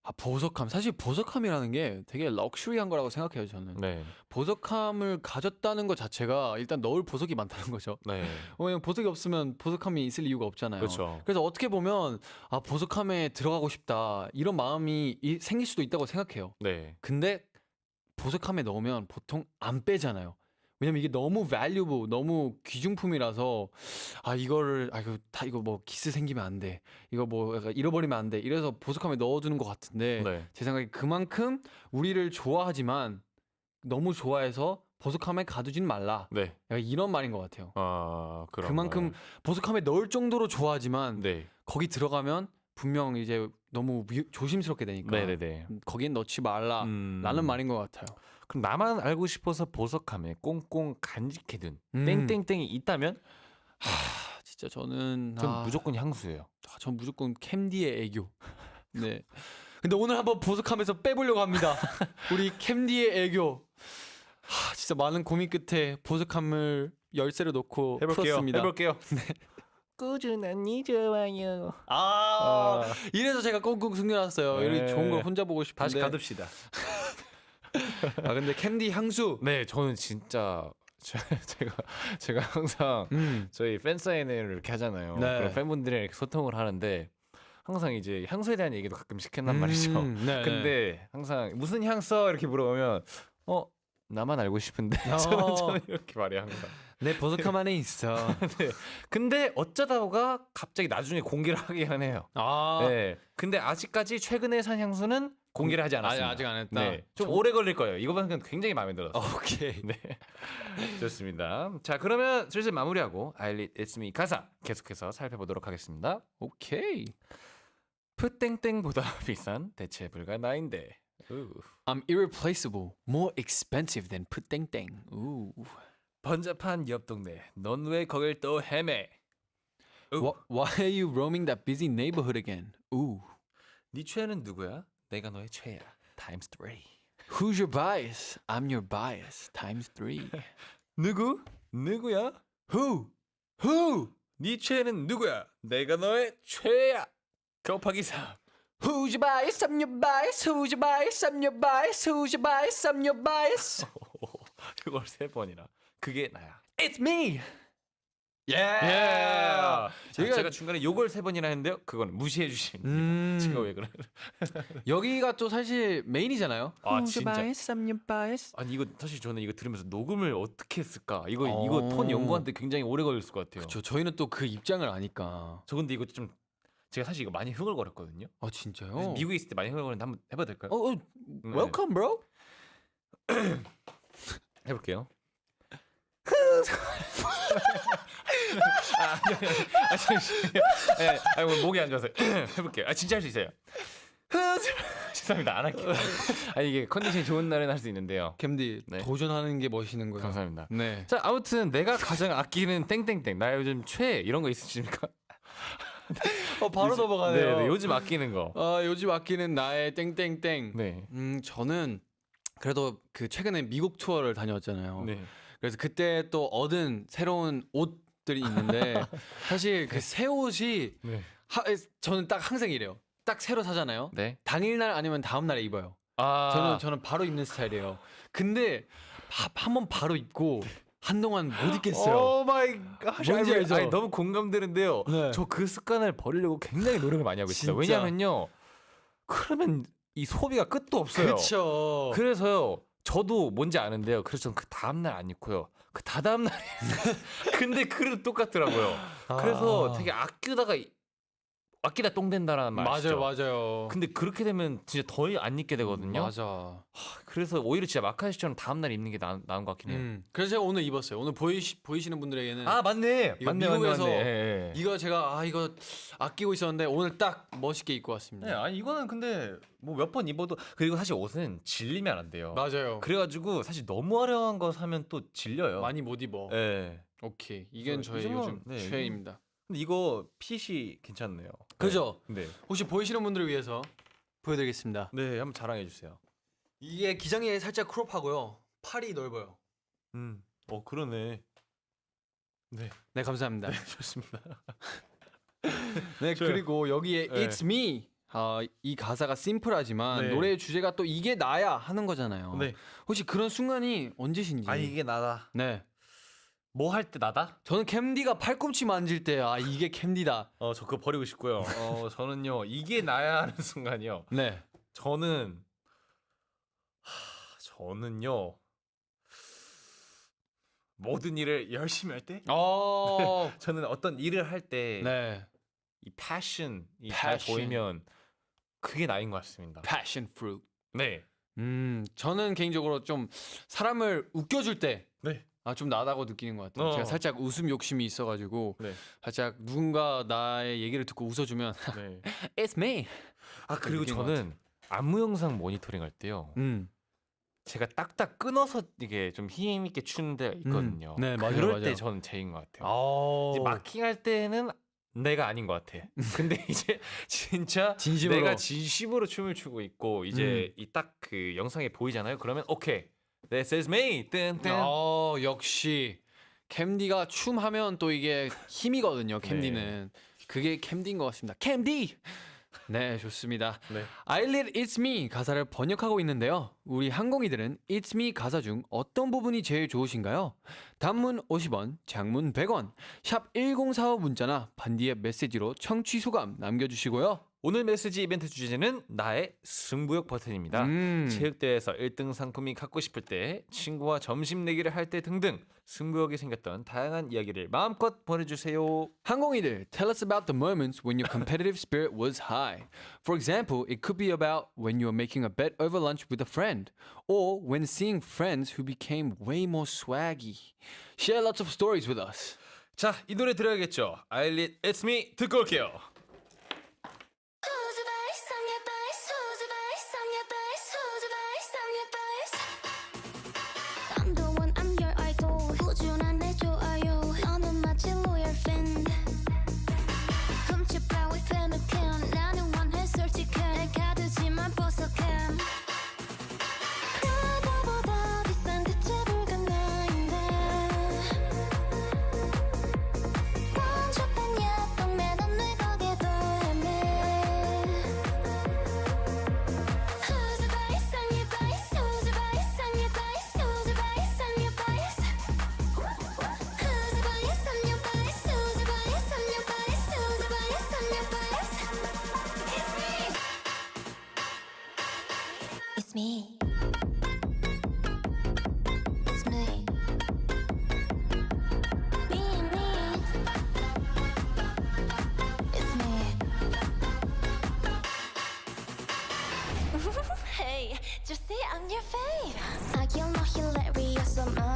아, 보석함. 사실 보석함이라는 게 되게 럭셔리한 거라고 생각해요, 저는. 네. 보석함을 가졌다는 것 자체가 일단 넣을 보석이 많다는 거죠. 네. 왜냐면 보석이 없으면 보석함이 있을 이유가 없잖아요. 그렇죠. 그래서 어떻게 보면 아, 보석함에 들어가고 싶다 이런 마음이 생길 수도 있다고 생각해요. 네. 근데 보석함에 넣으면 보통 안 빼잖아요. 왜냐면 이게 너무 valuable, 너무 귀중품이라서 아 이거를 아 이거 뭐 기스 생기면 안 돼. 이거 뭐 약간 잃어버리면 안 돼. 이래서 보석함에 넣어두는 것 같은데 네. 제 생각에 그만큼 우리를 좋아하지만 너무 좋아해서 보석함에 가두진 말라. 네. 약간 이런 말인 것 같아요. 아, 그만큼 보석함에 넣을 정도로 좋아하지만 네. 거기 들어가면 분명 이제 너무 조심스럽게 되니까 네네네. 거긴 넣지 말라. 라는 말인 것 같아요. 그럼 나만 알고 싶어서 보석함에 꽁꽁 간직해둔 음. 땡땡땡이 있다면 진짜 저는 전 무조건 향수예요. 전 무조건 캠디의 애교. 네. 근데 오늘 한번 보석함에서 빼보려고 합니다. 우리 캠디의 애교. 진짜 많은 고민 끝에 보석함을 열쇠로 놓고 풀었습니다. 해볼게요. 꾸준하니 좋아요. 이래서 제가 꽁꽁 숨겨놨어요. 이렇게 좋은 걸 혼자 보고 싶은데. 다시 가둡시다. 근데 캠디 향수. 네, 저는 진짜 제가 항상 저희 팬 사인회를 이렇게 하잖아요. 네. 그럼 팬분들이랑 이렇게 소통을 하는데 항상 이제 향수에 대한 얘기도 가끔씩 한단 말이죠. 네, 근데 항상 무슨 향 써? 이렇게 물어보면 나만 알고 싶은데 저는 이렇게 말해요 항상. 내 보석함 안에 있어. 네. 근데 어쩌다가 갑자기 나중에 공개를 하긴 해요. 네. 근데 아직까지 최근에 산 향수는 공개를 하지 않았습니다. 아직 안 했다. 네. 좀 오래 걸릴 거예요. 이거는 굉장히 마음에 들었어요. 오케이. 네. 좋습니다. 자, 그러면 슬슬 마무리하고 아일릿 It's Me 가사 계속해서 살펴보도록 하겠습니다. 오케이. 푸땡땡보다 비싼 대체 불가 나인데. I'm irreplaceable, more expensive than 푸땡땡. 번잡한 옆 동네. 넌 왜 거길 또 헤매? Why are you roaming that busy neighborhood again? 네 최애는 누구야? 내가 너의 최애야. times 3. Who's your bias? I'm your bias. times 3. 누구? 누구야? Who? 네 최애는 누구야? 내가 너의 최애야. 곱하기 4. Who's your bias? I'm your bias. Who's your bias? I'm your bias. Who's your bias? I'm your bias. 그걸 3번이나. 그게 나야. It's me. 자, 여기가- 제가 중간에 요걸 3번이나 했는데요. 그거는 무시해 주시면 됩니다. 제가 왜 그래? 여기가 또 사실 메인이잖아요. 아, Who's 진짜. your bias? I'm your bias. 아니 이거 사실 저는 이거 들으면서 녹음을 어떻게 했을까? 이거 어. 톤 연구하는데 굉장히 오래 걸렸을 것 같아요. 저희는 또 그 입장을 아니까. 저 근데 이거 좀 제가 사실 이거 많이 흥얼거렸거든요. 아 진짜요? 미국에 있을 때 많이 흥얼거렸는데 한번 해봐도 될까요? welcome, bro. 해볼게요. 아니, 목이 안 좋아서 해볼게요. 진짜 할 수 있어요. 죄송합니다. 안 할게요. 이게 컨디션이 좋은 날은 할 수 있는데요. 캠디 네. 도전하는 게 멋있는 거예요. 감사합니다. 네. 자, 아무튼 내가 가장 아끼는 땡땡땡 나 요즘 최애 이런 거 있으십니까? 바로 넘어가네요. 네, 요즘 아끼는 거. 요즘 아끼는 나의 땡땡땡. 네. 저는 그래도 그 최근에 미국 투어를 다녀왔잖아요. 네. 그래서 그때 또 얻은 새로운 옷들이 있는데 사실 그 새 옷이 네. 저는 딱 항상 이래요. 딱 새로 사잖아요. 네. 당일날 아니면 다음날에 입어요. 저는 바로 입는 스타일이에요. 근데 한번 바로 입고 한동안 못 입겠어요. 오 마이 갓. 뭔지 알죠? 아니, 너무 공감되는데요. 네. 저 그 습관을 버리려고 굉장히 노력을 많이 하고 있어요. 진짜. 왜냐면요. 그러면 이 소비가 끝도 없어요. 그렇죠. 그래서요. 저도 뭔지 아는데요. 그래서 저는 그 다음 날 안 입고요. 그 다다음 날에 근데 그래도 똑같더라고요. 그래서 되게 아끼다 똥 된다라는 말 아시죠? 맞아요. 근데 그렇게 되면 진짜 더 안 입게 되거든요. 맞아. 그래서 오히려 진짜 마카시 씨처럼 다음 날 입는 게 나은 것 같긴 해요. 그래서 제가 오늘 입었어요. 오늘 보이시는 분들에게는 맞네. 이거 맞네, 미국에서 맞네. 예, 예. 이거 제가 이거 아끼고 있었는데 오늘 딱 멋있게 입고 왔습니다. 네, 아니 이거는 근데 뭐 몇 번 입어도 그리고 사실 옷은 질리면 안 돼요. 맞아요. 그래가지고 사실 너무 화려한 거 사면 또 질려요. 많이 못 입어. 네. 오케이. 이건 그래서 저의 요즘은, 요즘 네, 최애입니다. 근데 이거 핏이 괜찮네요. 그죠? 네. 혹시 보이시는 분들을 위해서 보여드리겠습니다. 네, 한번 자랑해 주세요. 이게 기장이 살짝 크롭하고요. 팔이 넓어요. 그러네. 네, 네, 감사합니다. 좋습니다. 네, 좋아요. 그리고 여기에 네. It's me. 이 가사가 심플하지만 네. 노래의 주제가 또 이게 나야 하는 거잖아요. 네. 혹시 그런 순간이 언제신지? 이게 나다. 네. 뭐 할 때 나다? 저는 캠디가 팔꿈치 만질 때 이게 캠디다. 저 그거 버리고 싶고요. 저는요 이게 나야 하는 순간이요. 네. 저는요 모든 일을 열심히 할 때. 저는 어떤 일을 할 때 이 네. 패션이 잘 Passion. 보이면 그게 나인 것 같습니다. Passion fruit. 네. 저는 개인적으로 좀 사람을 웃겨줄 때 네. 좀 나다고 느끼는 것 같아요. 제가 살짝 웃음 욕심이 있어가지고 네. 살짝 누군가 나의 얘기를 듣고 웃어주면 네. It's me. 그리고 느낀 것 저는 안무 영상 모니터링 할 때요. 제가 딱딱 끊어서 이게 좀 힘 있게 추는 데가 있거든요. 네, 맞아요, 그럴 맞아요. 때 저는 제인 것 같아요. 이제 마킹할 때는 내가 아닌 것 같아. 근데 이제 진짜 진심으로. 내가 진심으로 춤을 추고 있고 이제 이 딱 그 영상에 보이잖아요. 그러면 오케이, this is me. 뜬뜬. 역시 캠디가 춤하면 또 이게 힘이거든요. 캠디는 그게 캠디인 것 같습니다. 캠디. 네, 좋습니다. 네. 아일릿 It's Me 가사를 번역하고 있는데요. 우리 항공이들은 It's Me 가사 중 어떤 부분이 제일 좋으신가요? 단문 50원, 장문 100원, 샵 1045 문자나 반디의 메시지로 청취 소감 남겨주시고요. 오늘 메시지 이벤트 주제는 나의 승부욕 버튼입니다. 체육대회에서 1등 상품이 갖고 싶을 때, 친구와 점심 내기를 할 때 등등 승부욕이 생겼던 다양한 이야기를 마음껏 보내주세요. 항공이들, tell us about the moments when your competitive spirit was high. For example, it could be about when you were making a bet over lunch with a friend, or when seeing friends who became way more swaggy. Share lots of stories with us. 자, 이 노래 들어야겠죠. 아일릿 It's Me 듣고 올게요. Who's the vice? I'm your vice. Who's the vice? I'm your vice. Who's the vice? I'm your vice. I'm the one. I'm your idol. 꾸준한 내 좋아요. 너는 마치 loyal fan. 훔쳐 따위 빼놓게 나는 원해 솔직해. 가두지만 보석해. 나보다 비싼 대체 불가능한데. 번쩍한 야동 매단 내 거기도 헤매. Who's the vice? I'm your vice. Who's the vice? I'm your vice. Who's the vice? I'm your vice. Who's the vice? I'm your vice. Who's the vice? I'm your vice. Who's the vice? I'm your vice. It's me. It's me. Being me. It's me. Hey, just say I'm your fave. I you're not hilarious, so my.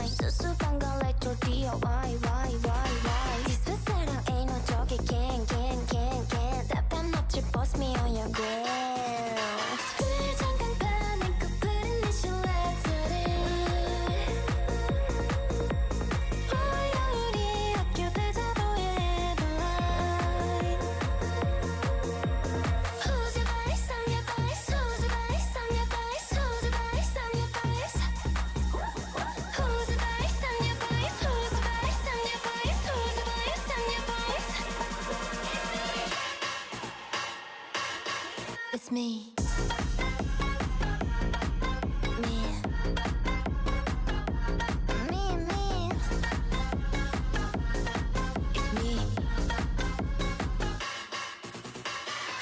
수수한 걸 let your deal. Why? This was 사랑 ain't no joke. Can. 답답한 너들 boss me on your grill. 술 잠깐 파는 커플은 내 실내들이. 화요일이 학교 대자보의 headline. Who's your vice? I'm your vice. Who's the vice? I'm your vice. Who's the vice? I'm your vice. Who's the vice? I'm your vice. Who's the vice? I'm your vice. Who's the vice? I'm your vice. It's me. Me. It's me.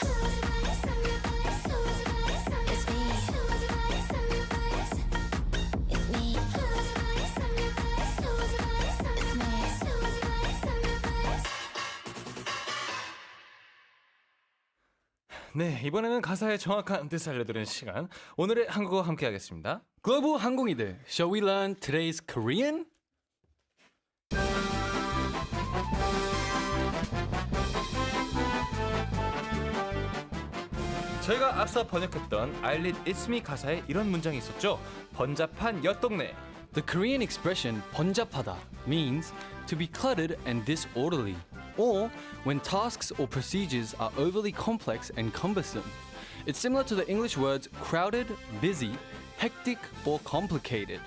Who's the vice? I'm your vice. Who's the vice? It's me. Who's the vice? I'm your vice. It's me. Who's the vice? I'm your vice. Who's the vice? It's me. Who's the vice? I'm your vice. 네, 이번에는 가사의 정확한 뜻을 알려드리는 시간. 오늘의 한국어 함께 하겠습니다. 글로브 항공이들, shall we learn today's Korean? 저희가 앞서 번역했던 아일릿 It's Me 가사에 이런 문장이 있었죠. 번잡한 옆동네. The Korean expression 번잡하다 means to be cluttered and disorderly, or when tasks or procedures are overly complex and cumbersome. It's similar to the English words crowded, busy, hectic, or complicated.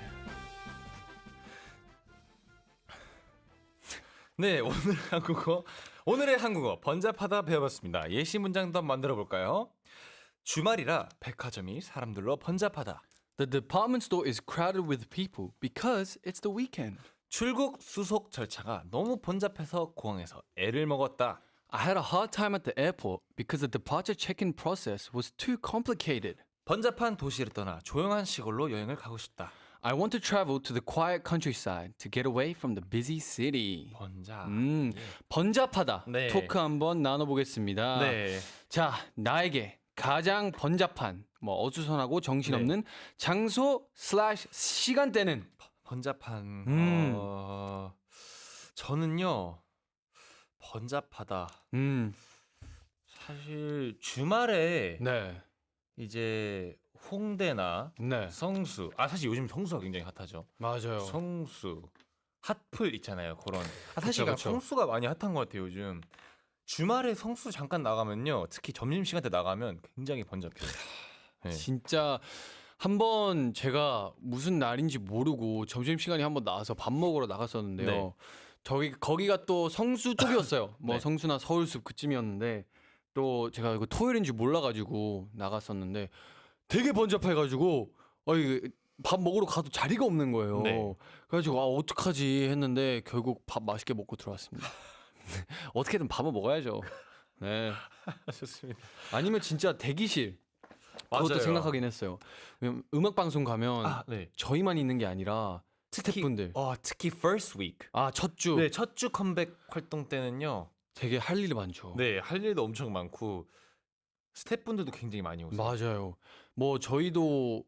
네, 오늘의 한국어 번잡하다 배워봤습니다. 예시 문장도 한번 만들어 볼까요? 주말이라 백화점이 사람들로 번잡하다. The department store is crowded with people because it's the weekend. 출국 수속 절차가 너무 번잡해서 공항에서 애를 먹었다. I had a hard time at the airport because the departure check-in process was too complicated. 번잡한 도시를 떠나 조용한 시골로 여행을 가고 싶다. I want to travel to the quiet countryside to get away from the busy city. 번잡. 번잡하다. 네. 토크 한번 나눠보겠습니다. 네. 자, 나에게 가장 번잡한, 어수선하고 정신없는 장소 / 시간대는 번잡한 저는요 번잡하다. 사실 주말에 네, 이제 홍대나 네, 성수 사실 요즘 성수가 굉장히 핫하죠. 맞아요. 성수 핫플 있잖아요. 그런 사실 그쵸, 그쵸. 성수가 많이 핫한 것 같아요 요즘. 주말에 성수 잠깐 나가면요 특히 점심시간 때 나가면 굉장히 번잡해요. 네. 진짜 한번 제가 무슨 날인지 모르고 점심시간에 한번 나와서 밥 먹으러 나갔었는데요. 거기가 또 성수 쪽이었어요. 네. 성수나 서울숲 그쯤이었는데 또 제가 이거 토요일인지 몰라가지고 나갔었는데 되게 번잡해가지고 밥 먹으러 가도 자리가 없는 거예요. 네. 그래가지고 어떡하지 했는데 결국 밥 맛있게 먹고 들어왔습니다. 어떻게든 밥은 먹어야죠. 네. 좋습니다. 아니면 진짜 대기실 그것도 맞아요. 생각하긴 했어요. 왜냐면 음악 방송 가면 네. 저희만 있는 게 아니라 스태프분들 특히 first week. 첫 주 네, 첫 주 컴백 활동 때는요. 되게 할 일이 많죠. 네, 할 일도 엄청 많고 스태프분들도 굉장히 많이 오세요. 맞아요. 저희도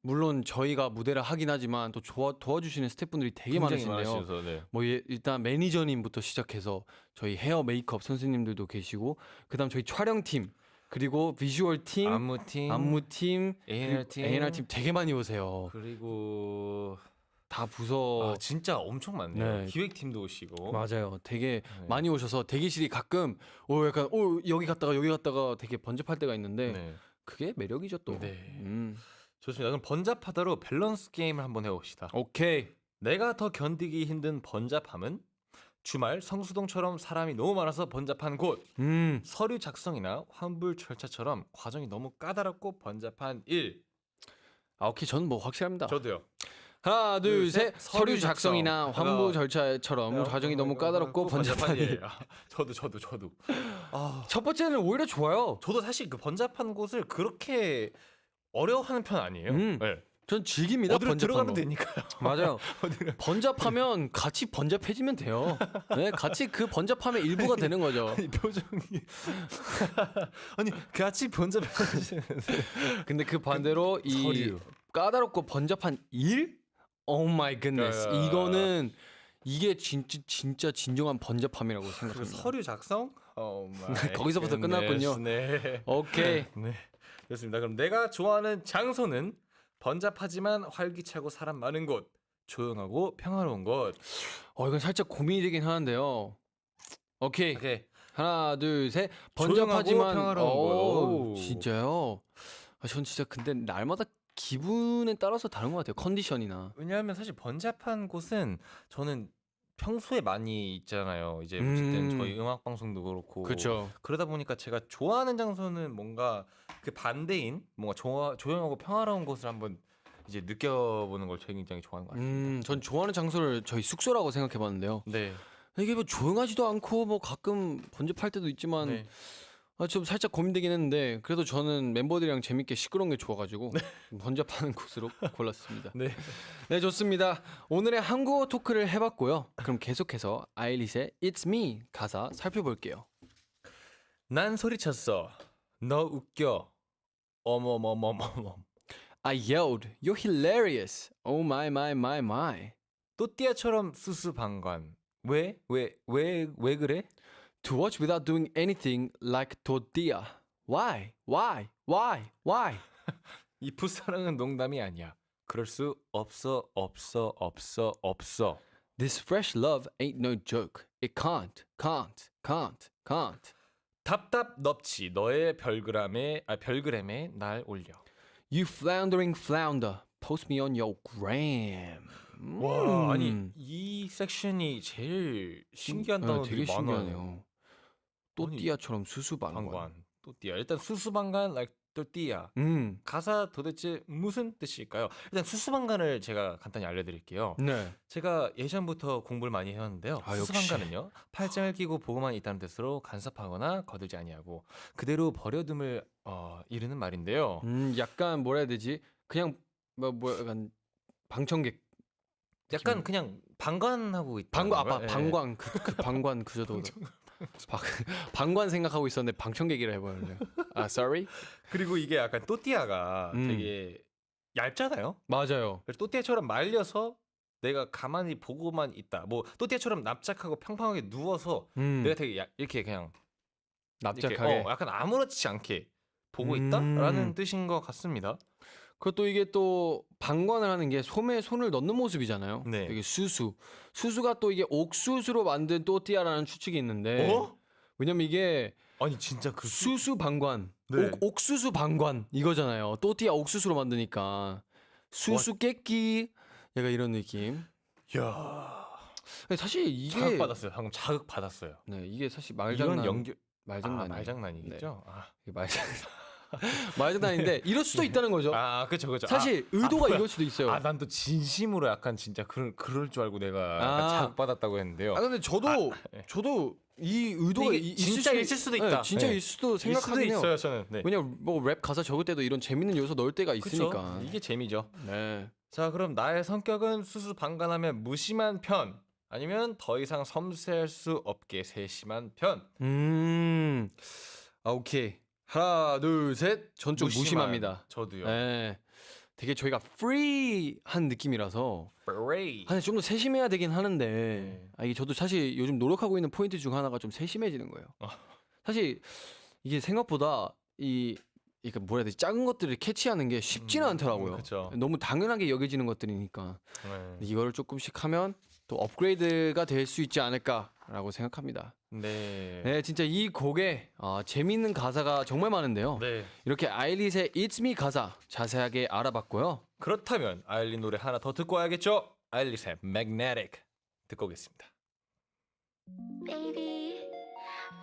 물론 저희가 무대를 하긴 하지만 또 도와주시는 스태프분들이 되게 굉장히 많으신데요. 많으셔서, 네. 일단 매니저님부터 시작해서 저희 헤어 메이크업 선생님들도 계시고 그다음 저희 촬영팀 그리고 비주얼 팀, 안무팀, A&R 팀, A&R 팀 되게 많이 오세요. 그리고 다 부서 진짜 엄청 많네요. 네. 기획팀도 오시고. 맞아요. 되게 네. 많이 오셔서 대기실이 가끔 약간 여기 갔다가 되게 번잡할 때가 있는데 네. 그게 매력이죠 또. 네. 음. 좋습니다. 그럼 번잡하다로 밸런스 게임을 한번 해봅시다. 오케이. 내가 더 견디기 힘든 번잡함은 주말 성수동처럼 사람이 너무 많아서 번잡한 곳, 서류 작성이나 환불 절차처럼 과정이 너무 까다롭고 번잡한 일. 오케이. 저는 확실합니다. 저도요. 하나, 둘, 둘, 셋. 셋. 서류 서류 작성이나 작성. 환불 절차처럼 과정이 너무 까다롭고 번잡한 일. 저도. 첫 번째는 오히려 좋아요. 저도 사실 그 번잡한 곳을 그렇게 어려워하는 편 아니에요. 네. 전 즐깁니다. 어디로 번잡한 들어가면 거. 되니까요. 맞아요. 번잡하면 같이 번잡해지면 돼요. 네, 같이 그 번잡함의 일부가 되는 거죠. 이 표정이 아니 같이 번잡해지는. 근데 그 반대로 이 서류. 까다롭고 번잡한 일? 오 마이 굿네스. 이거는 이게 진짜 진정한 번잡함이라고 그리고 생각합니다. 서류 작성? 거기서부터 끝났군요. 네. 오케이. 네. 좋습니다. 그럼 내가 좋아하는 장소는 번잡하지만 활기차고 사람 많은 곳, 조용하고 평화로운 곳. 이건 살짝 고민이 되긴 하는데요. 오케이. 오케이. 하나, 둘, 셋. 조용하고 번잡하지만 평화로운 곳. 진짜요? 전 진짜 근데 날마다 기분에 따라서 다른 것 같아요. 컨디션이나. 왜냐하면 사실 번잡한 곳은 저는 평소에 많이 있잖아요. 이제 어쨌든 저희 음악 방송도 그렇고. 그렇죠. 그러다 보니까 제가 좋아하는 장소는 뭔가 그 반대인 뭔가 조용하고 평화로운 곳을 한번 이제 느껴보는 걸 굉장히 좋아하는 것 같아요. 전 좋아하는 장소를 저희 숙소라고 생각해봤는데요. 네. 이게 조용하지도 않고 가끔 번잡할 때도 있지만 네. 좀 살짝 고민되긴 했는데 그래도 저는 멤버들이랑 재밌게 시끄러운 게 좋아가지고 번잡하는 곳으로 골랐습니다. 네. 네, 좋습니다. 오늘의 한국어 토크를 해봤고요. 그럼 계속해서 아일릿의 It's Me 가사 살펴볼게요. 난 소리쳤어. 너 웃겨. 어머머머머머. I yelled, You're hilarious. Oh my my my my. 또띠아처럼 수수방관. 왜 그래? To watch without doing anything like tortilla. Why? 이 풋사랑은 농담이 아니야. 그럴 수 없어. This fresh love ain't no joke. It can't. 답답 넙치 너의 별그램에 날 올려. You floundering flounder, post me on your gram. 와, 아니 이 섹션이 제일 신기한 단어들이 되게 많아요. 신기하네요. 또띠아처럼 수수방관. 방관, 또띠아. 일단 수수방관, like 또띠아. 가사 도대체 무슨 뜻일까요? 일단 수수방관을 제가 간단히 알려드릴게요. 네. 제가 예전부터 공부를 많이 해왔는데요. 아, 역시. 수수방관은요, 팔짱을 끼고 보고만 있다는 뜻으로 간섭하거나 거들지 아니하고 그대로 버려둠을 이르는 말인데요. 약간 뭐라 해야 되지? 그냥 뭐 약간 방청객. 약간 그냥 방관하고 있다. 방관 그 방관 그저도 방관 생각하고 있었는데 방청객이라 해버렸네요. 아, sorry. 그리고 이게 약간 또띠아가 되게 얇잖아요. 맞아요. 그래서 또띠아처럼 말려서 내가 가만히 보고만 있다. 뭐 또띠아처럼 납작하고 평평하게 누워서 내가 되게 이렇게 그냥 납작하게. 이렇게, 약간 아무렇지 않게 보고 있다라는 뜻인 것 같습니다. 그것도 이게 또 방관을 하는 게 솜에 손을 넣는 모습이잖아요. 네. 이게 수수가 또 이게 옥수수로 만든 또띠아라는 추측이 있는데 왜냐면 이게 아니 진짜 그 수수 방관, 네. 옥수수 방관 이거잖아요. 또띠아 옥수수로 만드니까 수수 깨끼 약간 이런 느낌. 야, 사실 이게 자극 받았어요. 방금 자극 받았어요. 네, 이게 사실 이런 연결 말장난이에요. 말장난이겠죠. 네. 이게 말장난인데 이럴 수도 있다는 거죠. 그렇죠. 사실 의도가 이럴 수도 있어요. 난 또 진심으로 약간 진짜 그럴 줄 알고 내가 약간 자극 받았다고 했는데요. 근데 저도 이 의도가 진짜 있을 수도 있다. 네, 진짜 있을 수도 생각하긴 해요. 있어요, 저는. 네. 왜냐면 뭐 랩 가사 적을 때도 이런 재밌는 요소 넣을 때가 그쵸? 있으니까. 이게 재미죠. 네. 자, 그럼 나의 성격은 수수방관하면 무심한 편, 아니면 더 이상 섬세할 수 없게 세심한 편. 오케이. 하나, 둘, 셋. 전 좀 무심합니다. 저도요. 네. 되게 저희가 프리한 느낌이라서 브레이. 좀 더 세심해야 되긴 하는데 이게 저도 사실 요즘 노력하고 있는 포인트 중 하나가 좀 세심해지는 거예요. 사실 이게 생각보다 이게 뭐라 해야 되지? 작은 것들을 캐치하는 게 쉽지는 않더라고요. 그쵸. 너무 당연하게 여겨지는 것들이니까 이거를 조금씩 하면 또 업그레이드가 될 수 있지 않을까라고 생각합니다. 네. 네, 진짜 이 곡에 재미있는 가사가 정말 많은데요. 네. 이렇게 아일릿의 It's Me 가사 자세하게 알아봤고요. 그렇다면 아일린 노래 하나 더 듣고 와야겠죠? 아일릿의 Magnetic 듣고 오겠습니다. Baby,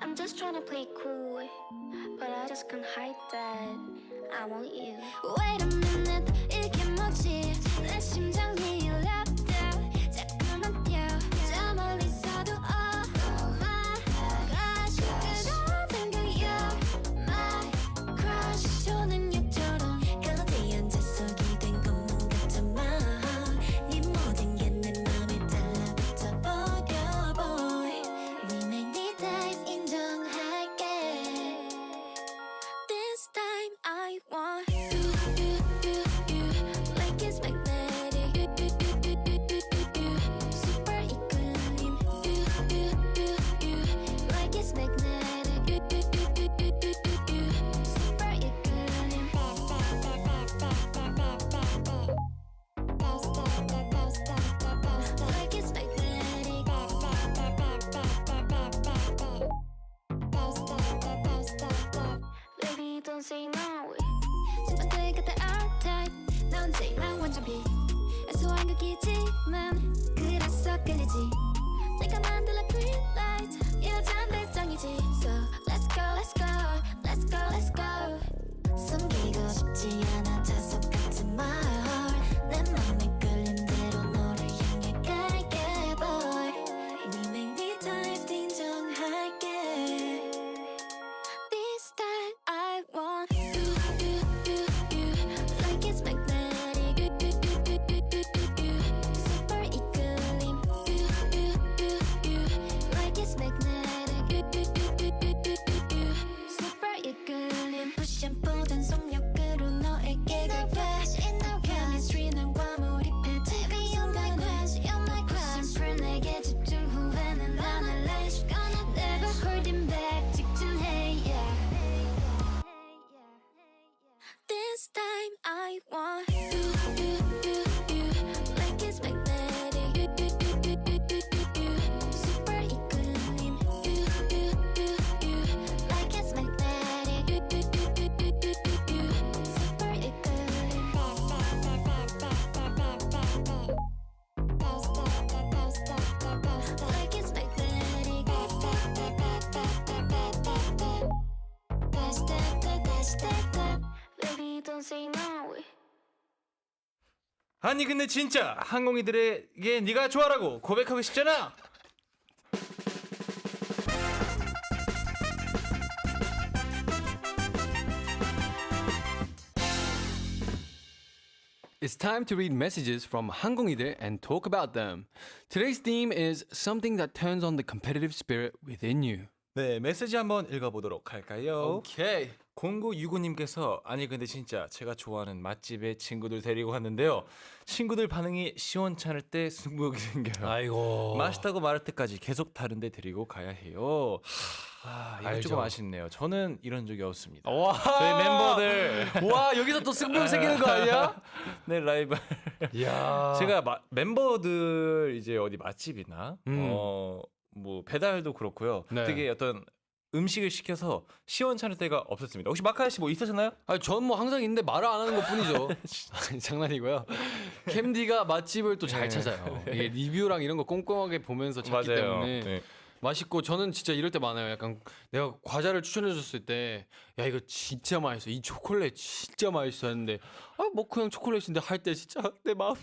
I'm just trying to play cool, but I just can't hide that I want you. Wait a minute, 이게 뭐지? 내 심장이 울렸다. 자꾸만 뛰어, 저 멀리서도 oh my gosh, 그런 생각이야. My crush, 초능력처럼 거대히 앉아서 기댄 것만 같아만 네 모든 게 내 맘에 달라붙어 버려 boy. We may need time 인정할게. This time I want you, like it's magnetic. Super 이끌림. Like it's magnetic. Super 이끌림. Like it's magnetic. Baby, don't say no. 심장들 그때 our time. 나 언제나 완전 비. 애소한 극이지만 그래서 끌리지. 내가 만들 like green light. 여자는 배짱이지. So let's go, let's go, let's go, let's go. 숨기고 싶지 않아 자석 같은 my heart. 내 맘에 끌린 대로 너를 향해 갈게 boy. We may need time 인정할게. This time I want you, like it's magnetic. Super 이끌림. Like it's magnetic. Super 이끌림. Push and pull 전속력으로 너에게 갈게. 아니 근데 진짜 항공이들에게 네가 좋아라고 고백하고 싶잖아. It's time to read messages from 항공이들 and talk about them. Today's theme is something that turns on the competitive spirit within you. 네, 메시지 한번 읽어보도록 할까요? 오케이. 0965님께서 아니 근데 진짜 제가 좋아하는 맛집에 친구들 데리고 갔는데요. 친구들 반응이 시원찮을 때 승부욕이 생겨요. 아이고. 맛있다고 말할 때까지 계속 다른 데 데리고 가야 해요. 이거 알죠. 조금 아쉽네요. 저는 이런 적이 없습니다. 와. 저희 멤버들 와, 여기서 또 승부욕 생기는 거 아니야? 네 라이벌 야. 제가 멤버들 이제 어디 맛집이나 음. 뭐 배달도 그렇고요. 네. 되게 어떤 음식을 시켜서 시원찮을 때가 없었습니다. 혹시 마카야 씨 뭐 있으셨나요? 아니 전 뭐 항상 있는데 말을 안 하는 것뿐이죠. 아니, 장난이고요. 캠디가 맛집을 또 잘 네. 찾아요. 이게 리뷰랑 이런 거 꼼꼼하게 보면서 찾기 때문에 네. 맛있고 저는 진짜 이럴 때 많아요. 약간 내가 과자를 추천해줬을 때 야 이거 진짜 맛있어. 이 초콜릿 진짜 맛있어 했는데 아 뭐 그냥 초콜릿인데 할 때 진짜 내 마음이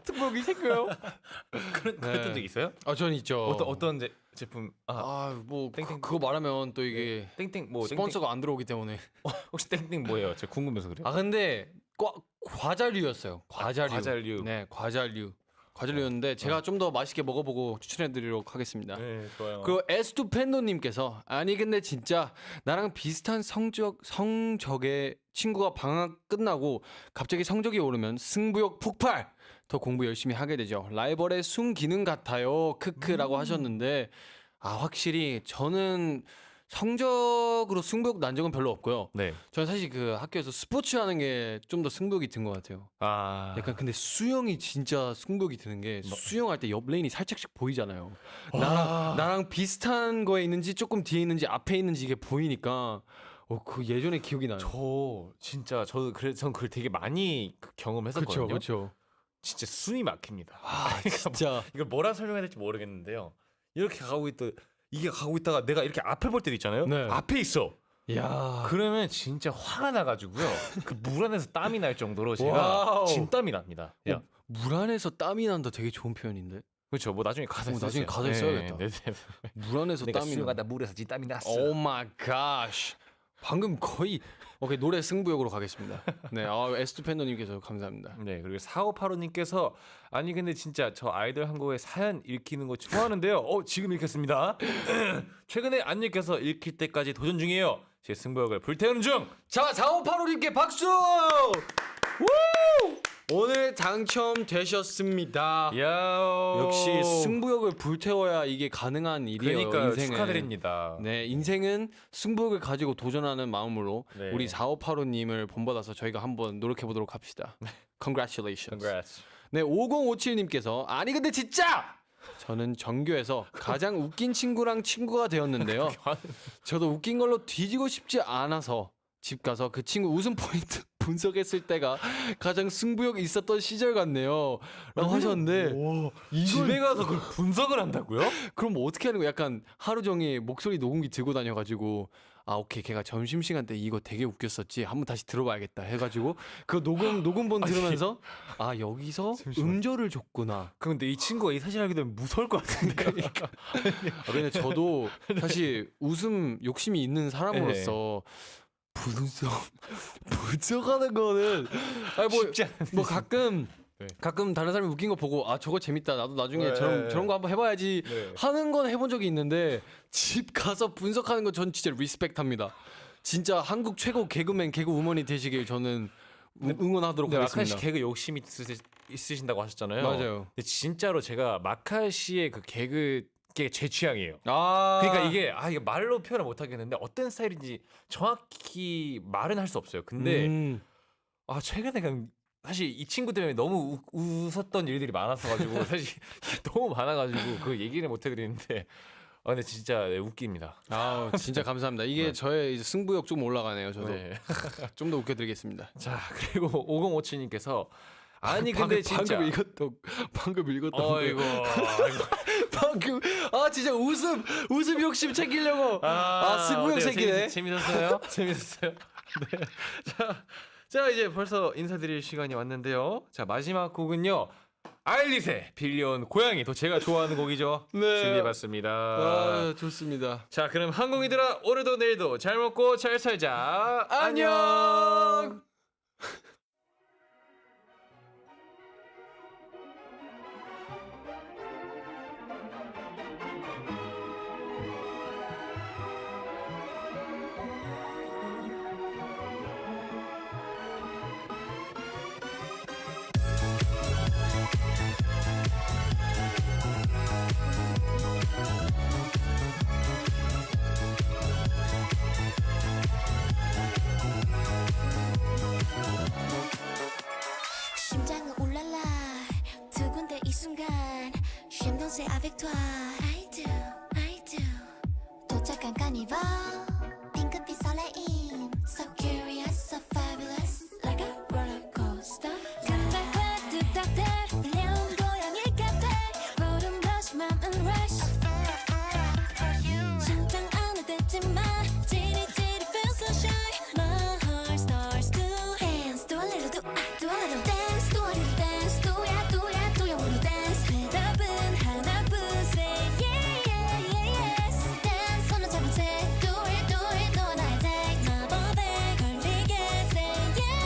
특별히 생겨요. 그랬던 적 있어요? 아 저는 있죠. 어떤 제품 아뭐 땡땡. 그거 말하면 또 이게 땡땡 뭐 스폰서가 안 들어오기 때문에. 혹시 땡땡 뭐예요? 제가 궁금해서 그래요. 아 근데 과자류였어요. 과자류. 과자류. 네, 과자류였는데 제가 좀 더 맛있게 먹어보고 추천해드리도록 하겠습니다. 네, 좋아요. 그리고 에스투 팬도님께서 아니 근데 진짜 나랑 비슷한 성적의 친구가 방학 끝나고 갑자기 성적이 오르면 승부욕 폭발. 더 공부 열심히 하게 되죠. 라이벌의 순기능 같아요. 크크라고 하셨는데 확실히 저는 성적으로 승부욕 난 적은 별로 없고요. 네. 저는 사실 그 학교에서 스포츠 하는 게 좀 더 승부욕이 든 것 같아요. 약간 근데 수영이 진짜 승부욕이 드는 게 수영할 때 옆 레인이 살짝씩 보이잖아요. 나랑 비슷한 거에 있는지 조금 뒤에 있는지 앞에 있는지 이게 보이니까 그 예전에 기억이 나요. 저도 전 그걸 되게 많이 경험했었거든요. 그렇죠. 진짜 숨이 막힙니다. 진짜. 이걸 뭐라 설명해야 될지 모르겠는데요. 이렇게 가고 있다가 내가 이렇게 앞에 볼 때도 있잖아요. 네. 앞에 있어. 야. 그러면 진짜 화가 나가지고요. 그 물 안에서 땀이 날 정도로 제가 와우. 진땀이 납니다. 야. 물 안에서 땀이 난다 되게 좋은 표현인데. 그렇죠. 뭐 나중에 가사 나중에 가사에 써야겠다. 물 안에서 내가 땀이 수영하다 물에서 땀이 났어. 오 마이 갓. 방금 거의 오케이 노래 승부욕으로 가겠습니다. 네, 에스투 팬더님께서 감사합니다. 네, 그리고 4585님께서 아니 근데 진짜 저 아이돌 한국의 사연 읽히는 거 좋아하는데요. 지금 읽겠습니다. 최근에 안 읽혀서 읽힐 때까지 도전 중이에요. 제 승부욕을 불태우는 중. 자, 4585님께 박수! 우! 오늘 당첨되셨습니다. 야, 역시 승부욕을 불태워야 이게 가능한 일이에요. 그러니까 인생은. 축하드립니다. 네, 인생은 승부욕을 가지고 도전하는 마음으로 네. 우리 4585님을 본받아서 저희가 한번 노력해 보도록 합시다. Congratulations. Congrats. 네, 5057님께서 아니 근데 진짜 저는 전교에서 가장 웃긴 친구랑 친구가 되었는데요. 저도 웃긴 걸로 뒤지고 싶지 않아서 집 가서 그 친구 웃음 포인트 분석했을 때가 가장 승부욕 있었던 시절 같네요. 라고 하셨는데 집에 가서 그걸 분석을 한다고요? 그럼 뭐 어떻게 하는 거야? 약간 하루 종일 목소리 녹음기 들고 다녀가지고 오케이 걔가 점심시간 때 이거 되게 웃겼었지 한번 다시 들어봐야겠다 해가지고 그 녹음본 들으면서 여기서 음절을 줬구나. 근데 이 친구가 이 사실 알게 되면 무서울 것 같은데. 근데 저도 사실 웃음 욕심이 있는 사람으로서 분석하는 거는 쉽지 않은 뭐 가끔 네. 다른 사람이 웃긴 거 보고 저거 재밌다 나도 나중에 네. 저런 거 한번 해봐야지 네. 하는 건 해본 적이 있는데 집 가서 분석하는 건 전 진짜 리스펙트합니다. 진짜 한국 최고 개그맨 개그우먼이 되시길 저는 응원하도록 마카 하겠습니다. 씨 개그 욕심이 있으신다고 하셨잖아요. 맞아요. 근데 진짜로 제가 마카 씨의 그 개그게 제 취향이에요. 아 그러니까 이게 말로 표현을 못 하겠는데 어떤 스타일인지 정확히 말은 할 수 없어요. 근데 최근에 그냥 사실 이 친구 때문에 너무 웃었던 일들이 많았어가지고 사실 너무 많아가지고 그 얘기를 못 해드리는데 근데 진짜 웃깁니다. 진짜 감사합니다. 이게 저의 이제 승부욕 좀 올라가네요. 저도 네. 좀 더 웃겨드리겠습니다. 자 그리고 5057님께서 아니 근데 진짜 방금 읽었던 어이구 방금 진짜 웃음 욕심 챙기려고 승부욕 어때요? 생기네. 재밌었어요? 재밌었어요? 네. 자, 이제 벌써 인사드릴 시간이 왔는데요. 자, 마지막 곡은요. 아일릿의 빌려온 고양이. 또 제가 좋아하는 곡이죠. 네. 준비해봤습니다. 아, 좋습니다. 자, 그럼 항공이들아, 오늘도 내일도 잘 먹고 잘 살자. 안녕. 심장은 울랄라 두근대 이 순간 쉼없이 avec toi I do 도착한 카니발 핑크빛 설레임 So curious, so fabulous Like a roller coaster 근데 왜 뚝딱대 빌려온 고양이 같아 보름 rush 맘은 rush 심장 안에 댔지만 찌릿찌릿 feel so shy My heart starts to dance Do a little do a little dance Do a little dance Do ya wanna dance 대답은 하나뿐 Say yes Dance 손을 잡은 채 Do it 너 나의 date 마법에 걸리게 Say yeah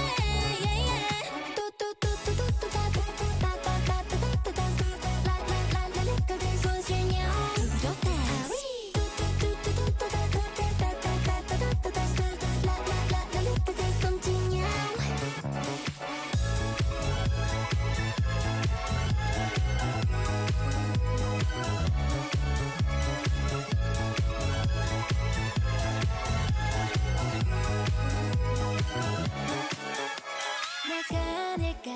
내가 아닐까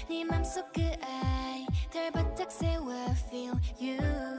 네 맘속 그 아이 덜 바짝 세워 feel you